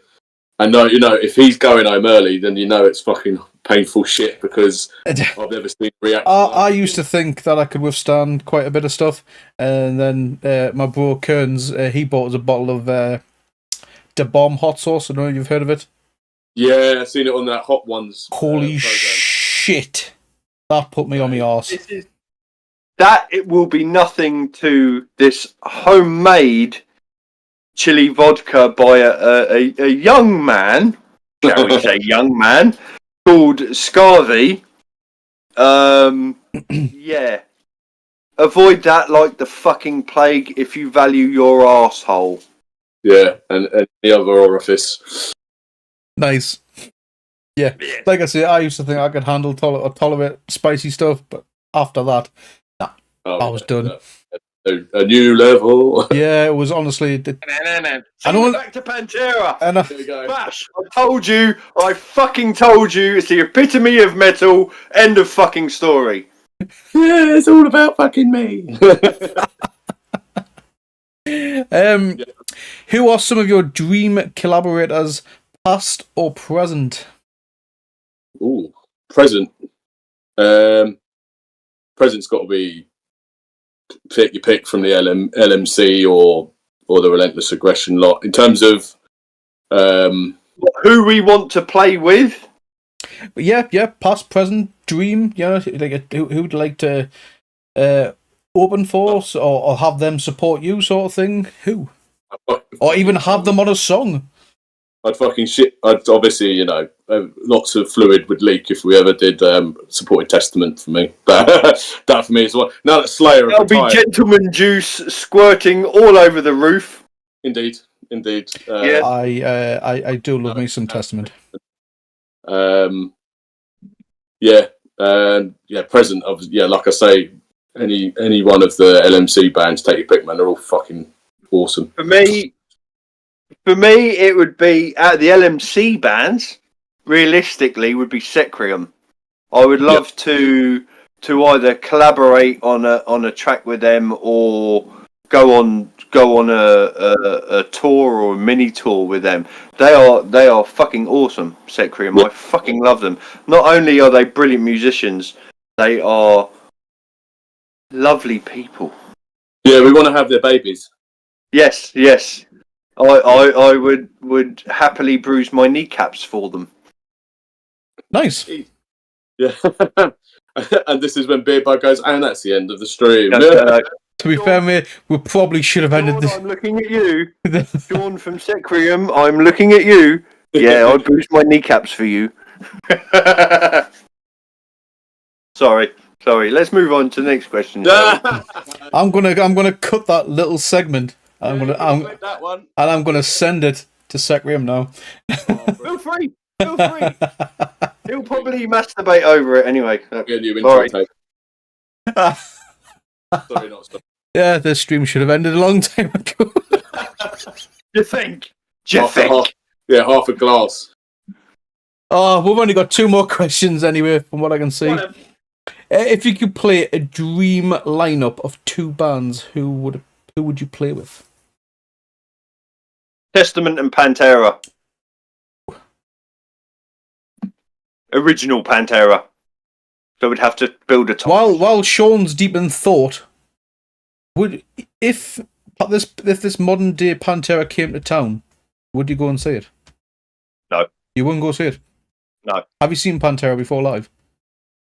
and if he's going home early, then it's fucking painful shit because I've never seen reaction. I used to think that I could withstand quite a bit of stuff, and then my bro Kearns, he bought us a bottle of Da Bomb hot sauce. I don't know if you've heard of it. Yeah, I've seen it on that Hot Ones. Holy shit! That put me on my arse. That it will be nothing to this homemade chili vodka by a young man, shall we say young man, called Scarvy. Yeah. Avoid that like the fucking plague if you value your arsehole. Yeah, and the other orifice. Nice. Yeah, like I say, I used to think I could tolerate spicy stuff, but after that, I was done. A new level. Yeah, it was honestly. Sing I it don't- back to Pantera. And There we go. Bash, I fucking told you, it's the epitome of metal, end of fucking story. Yeah, it's all about fucking me. Who are some of your dream collaborators, past or present? Ooh, present. Present's got to be pick your pick from the LMC or the Relentless Aggression lot. In terms of Who we want to play with? Yeah, past, present, dream. You know, like who'd like to open for or have them support you, sort of thing. Who? Or even have them on a song. I'd fucking shit. I'd obviously, lots of fluid would leak if we ever did supported Testament for me. That for me is what. Now that Slayer There'll be gentleman juice squirting all over the roof. Indeed. Yeah. I do love me some Testament. Present. Like I say, any one of the LMC bands, take your pick, man. They're all fucking awesome. For me, it would be out of the LMC bands. Realistically, would be Secrium. I would love to either collaborate on a track with them or go on a tour or a mini tour with them. They are fucking awesome, Secrium. I fucking love them. Not only are they brilliant musicians, they are lovely people. Yeah, we want to have their babies. Yes. I would happily bruise my kneecaps for them. Nice. Yeah. And this is when BeardBo goes, and that's the end of the stream. To be fair, mate, we probably should have ended this. I'm looking at you. Sean from Secrium, I'm looking at you. Yeah, I bruised my kneecaps for you. Sorry. Let's move on to the next question. I'm gonna cut that little segment. I'm gonna send it to Secrium now. Feel free. He'll probably masturbate over it anyway. Sorry, not sorry. Yeah, this stream should have ended a long time ago. You think? Half a glass. Oh, we've only got 2 more questions anyway, from what I can see. If you could play a dream lineup of 2 bands, who would you play with? Testament and Pantera. Original Pantera. So we'd have to build a top. While Sean's deep in thought, if this modern day Pantera came to town, would you go and see it? No. You wouldn't go see it? No. Have you seen Pantera before live?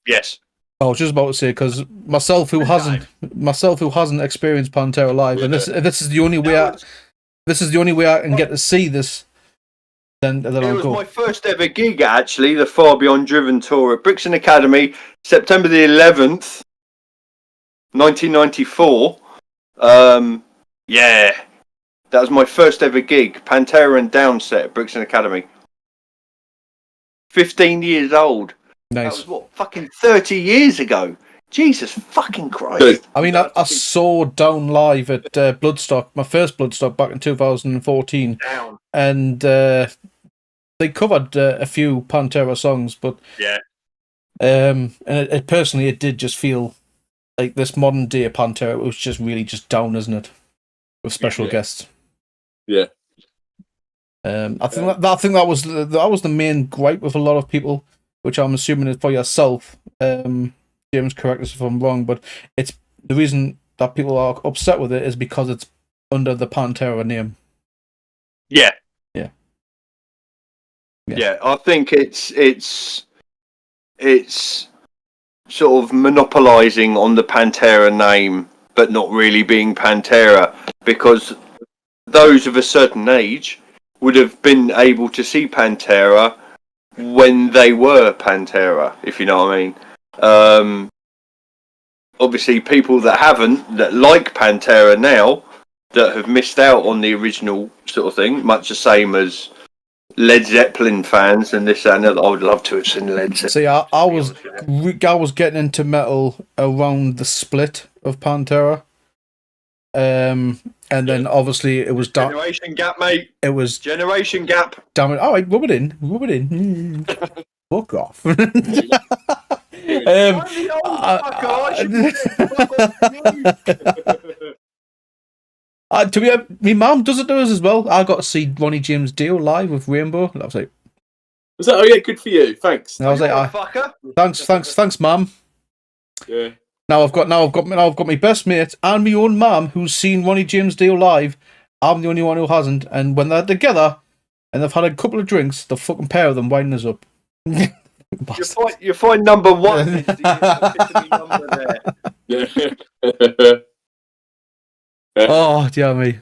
Yes. I was just about to say, because myself who hasn't experienced Pantera live, and this is the only way I can get to see this. Then it I'll was go. my first ever gig, actually, the Far Beyond Driven tour at Brixton Academy, September the 11th, 1994. That was my first ever gig, Pantera and Downset at Brixton Academy. 15 years old. Nice. That was fucking 30 years ago. Jesus fucking Christ. I mean, I saw Down live at Bloodstock, my first Bloodstock back in 2014. Down. And they covered a few Pantera songs, but and it personally, it did just feel like this modern day Pantera. It was just really just down, isn't it? With special guests. Yeah. I think that was the main gripe with a lot of people, which I'm assuming is for yourself. James, correct us if I'm wrong, but it's the reason that people are upset with it is because it's under the Pantera name. Yeah. Yeah. Yeah, I think it's sort of monopolising on the Pantera name, but not really being Pantera, because those of a certain age would have been able to see Pantera when they were Pantera, if you know what I mean. Obviously, people that haven't, that like Pantera now, that have missed out on the original sort of thing, much the same as Led Zeppelin fans and this and that. I would love to have seen Led Zeppelin. See, I was getting into metal around the split of Pantera. And then obviously it was Generation gap, mate. It was generation gap. Damn it! All right, rub it in. Fuck off. To be my mum does it to us as well. I got to see Ronnie James Dio live with Rainbow. And I was like, was that? Oh yeah, good for you. Thanks. And I was like, thanks, mum. Yeah. Now I've got my best mate and my own mum who's seen Ronnie James Dio live. I'm the only one who hasn't. And when they're together and they've had a couple of drinks, the fucking pair of them winding us up. You find number one. Is the number there. Yeah. Oh, dear me.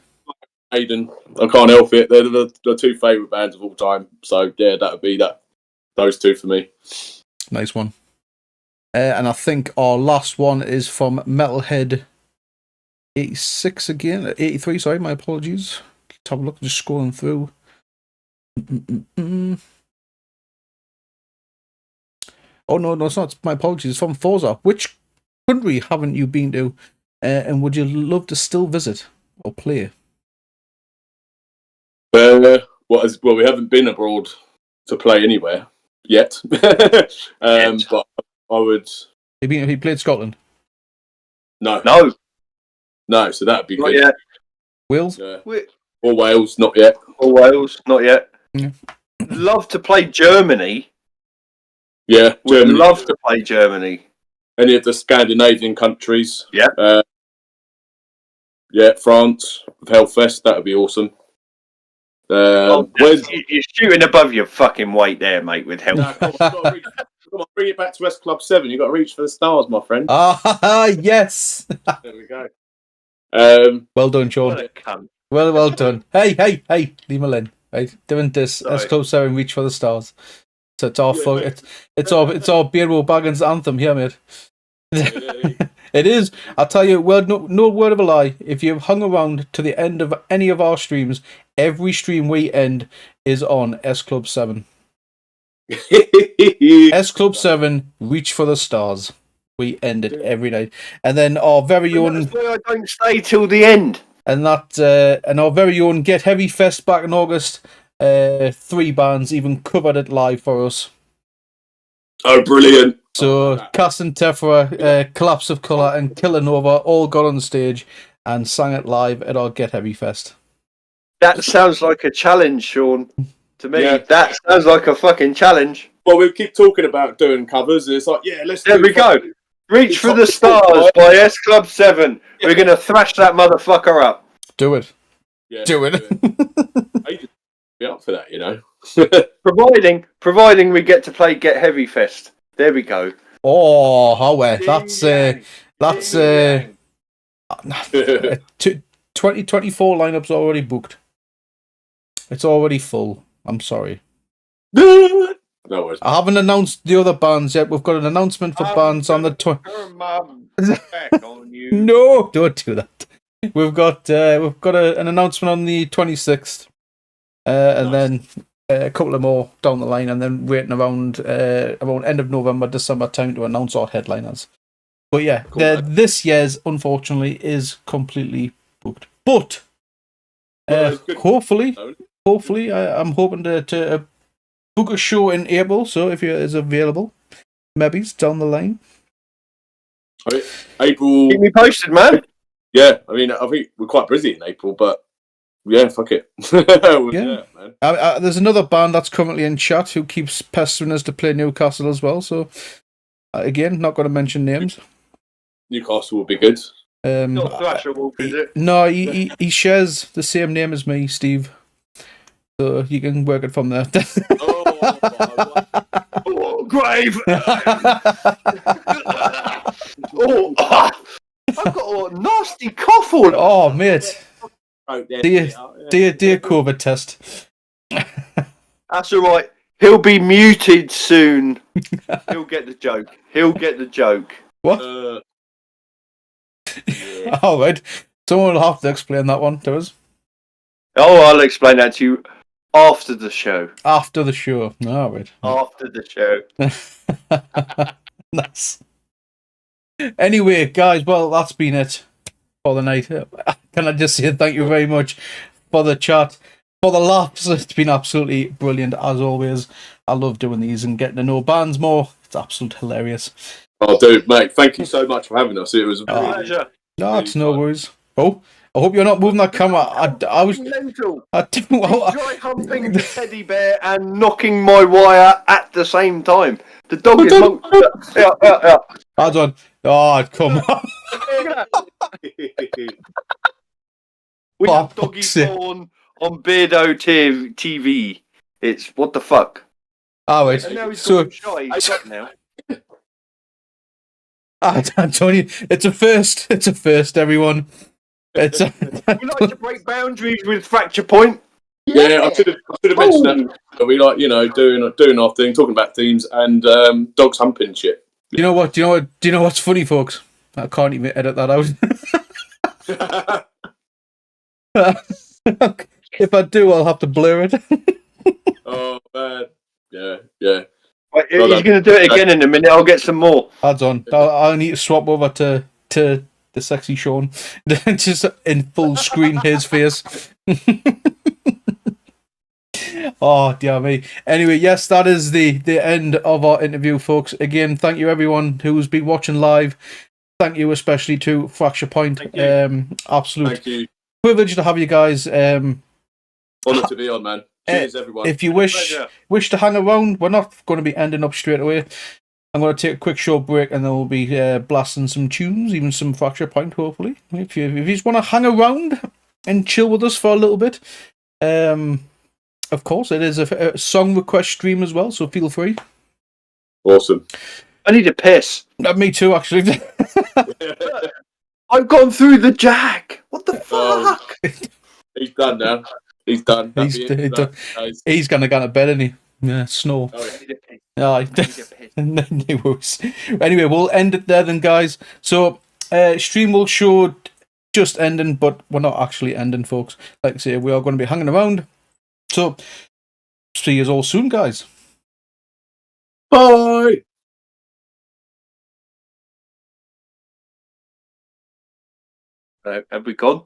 Aiden, I can't help it. They're the two favourite bands of all time. So yeah, that would be that. Those two for me. Nice one. And I think our last one is from Metalhead 86 again. 83, sorry, my apologies. Let's have a look, just scrolling through. Oh, no, it's not. My apologies. It's from Forza. Which country haven't you been to? And would you love to still visit or play? Well, we haven't been abroad to play anywhere yet. But I would. Have you played Scotland? No. So that'd be not good. Yet. Wales? Yeah. Or Wales, not yet. Or Wales, not yet. Yeah. Love to play Germany. Yeah, Would love to play Germany. Any of the Scandinavian countries. Yeah. Yeah, France with Hellfest, that would be awesome. You're shooting above your fucking weight there, mate, with Hellfest. Come on, bring it back to S Club 7. You've got to reach for the stars, my friend. Ah, yes. There we go. Well done, Sean. Well done. Hey, leave me alone. Right, doing this S Club 7, reach for the stars. So it's our it's our BeardBo Baggins anthem here, mate. It is. I'll tell you, no word of a lie. If you've hung around to the end of any of our streams, every stream we end is on S Club 7. S Club 7, reach for the stars. We end it every night. And then our very own. That's why I don't stay till the end. And our very own Get Heavy Fest back in August. 3 bands even covered it live for us. Oh, brilliant. So, Cass and Tefra, Collapse of Colour, and Killanova all got on stage and sang it live at our Get Heavy Fest. That sounds like a challenge, Sean. To me, Yeah. That sounds like a fucking challenge. Well, we keep talking about doing covers, and it's like, yeah, let's There we go. Reach for the Stars by S Club 7. Yeah. We're going to thrash that motherfucker up. Do it. Yeah, do it. I'd be up for that, you know. providing we get to play Get Heavy Fest. There we go. Oh, how that's 2024 lineup's already booked. It's already full. I'm sorry. No worries. I haven't announced the other bands yet. We've got an announcement for bands on the No, don't do that. We've got an announcement on the 26th, and then a couple of more down the line, and then waiting around end of November, December time to announce our headliners. But yeah, cool, this year's unfortunately is completely booked. But hopefully, I'm hoping to book a show in April. So if you're available, maybe it's down the line. April. Keep me posted, man. Yeah, I mean, I think we're quite busy in April, but yeah, fuck it. Yeah, man. There's another band that's currently in chat who keeps pestering us to play Newcastle as well. So again, not going to mention names. Newcastle will be good. Not Thrash, is it? No, he shares the same name as me, Steve. So you can work it from there. Oh, grave! I've got a nasty cough all. Oh, mate. Dear COVID test. That's all right. He'll be muted soon. He'll get the joke. What? Yeah. All right. Someone will have to explain that one to us. Oh, I'll explain that to you after the show. After the show. All right. After the show. Nice. Anyway, guys, well, that's been it for the night. can I just say thank you very much for the chat, for the laughs. It's been absolutely brilliant as always. I love doing these and getting to know bands more. It's absolutely hilarious. Oh, dude, mate, thank you so much for having us. It was really, Pleasure. No, really it's no fun. worries. Oh, I hope you're not moving that camera. I was. Mental. I didn't. Dry humping the teddy bear and knocking my wire at the same time. The dog is monk. Yeah. Hold on. Oh, come on. We have For doggy fuck's sake. porn on BeardBo TV. It's what the fuck. All right. And now he's So, gone shy. He's up now. Tony, it's a first. It's a first, everyone. It's a. We like to break boundaries with Fracture Point. Yeah, I should have mentioned that. We like, doing our thing, talking about themes and dogs humping shit. You know what? Do you know what's funny, folks? I can't even edit that out. If I do, I'll have to blur it. Oh man, yeah. He's going to do it again in a minute. I'll get some more. Hold on. I'll need to swap over to the sexy Sean. Just in full screen his face. Oh, dear me. Anyway, yes, that is the end of our interview, folks. Again, thank you everyone who's been watching live. Thank you especially to Fracture Point. Absolute Thank you. privilege to have you guys. Honour to be on, man. Cheers, everyone. If you wish to hang around, we're not going to be ending up straight away. I'm going to take a quick short break and then we'll be blasting some tunes, even some Fracture Point, hopefully. If you just want to hang around and chill with us for a little bit, of course, it is a song request stream as well, so feel free. Awesome. I need a piss. Me too, actually. I've gone through the jack. What the fuck? He's done now. He's done. He's going to go to bed, isn't he? Yeah, snore. Oh, yeah. No worries. Anyway, we'll end it there then, guys. So, stream will show just ending, but we're not actually ending, folks. Like I say, we are going to be hanging around. So, see you all soon, guys. Bye. Have we gone?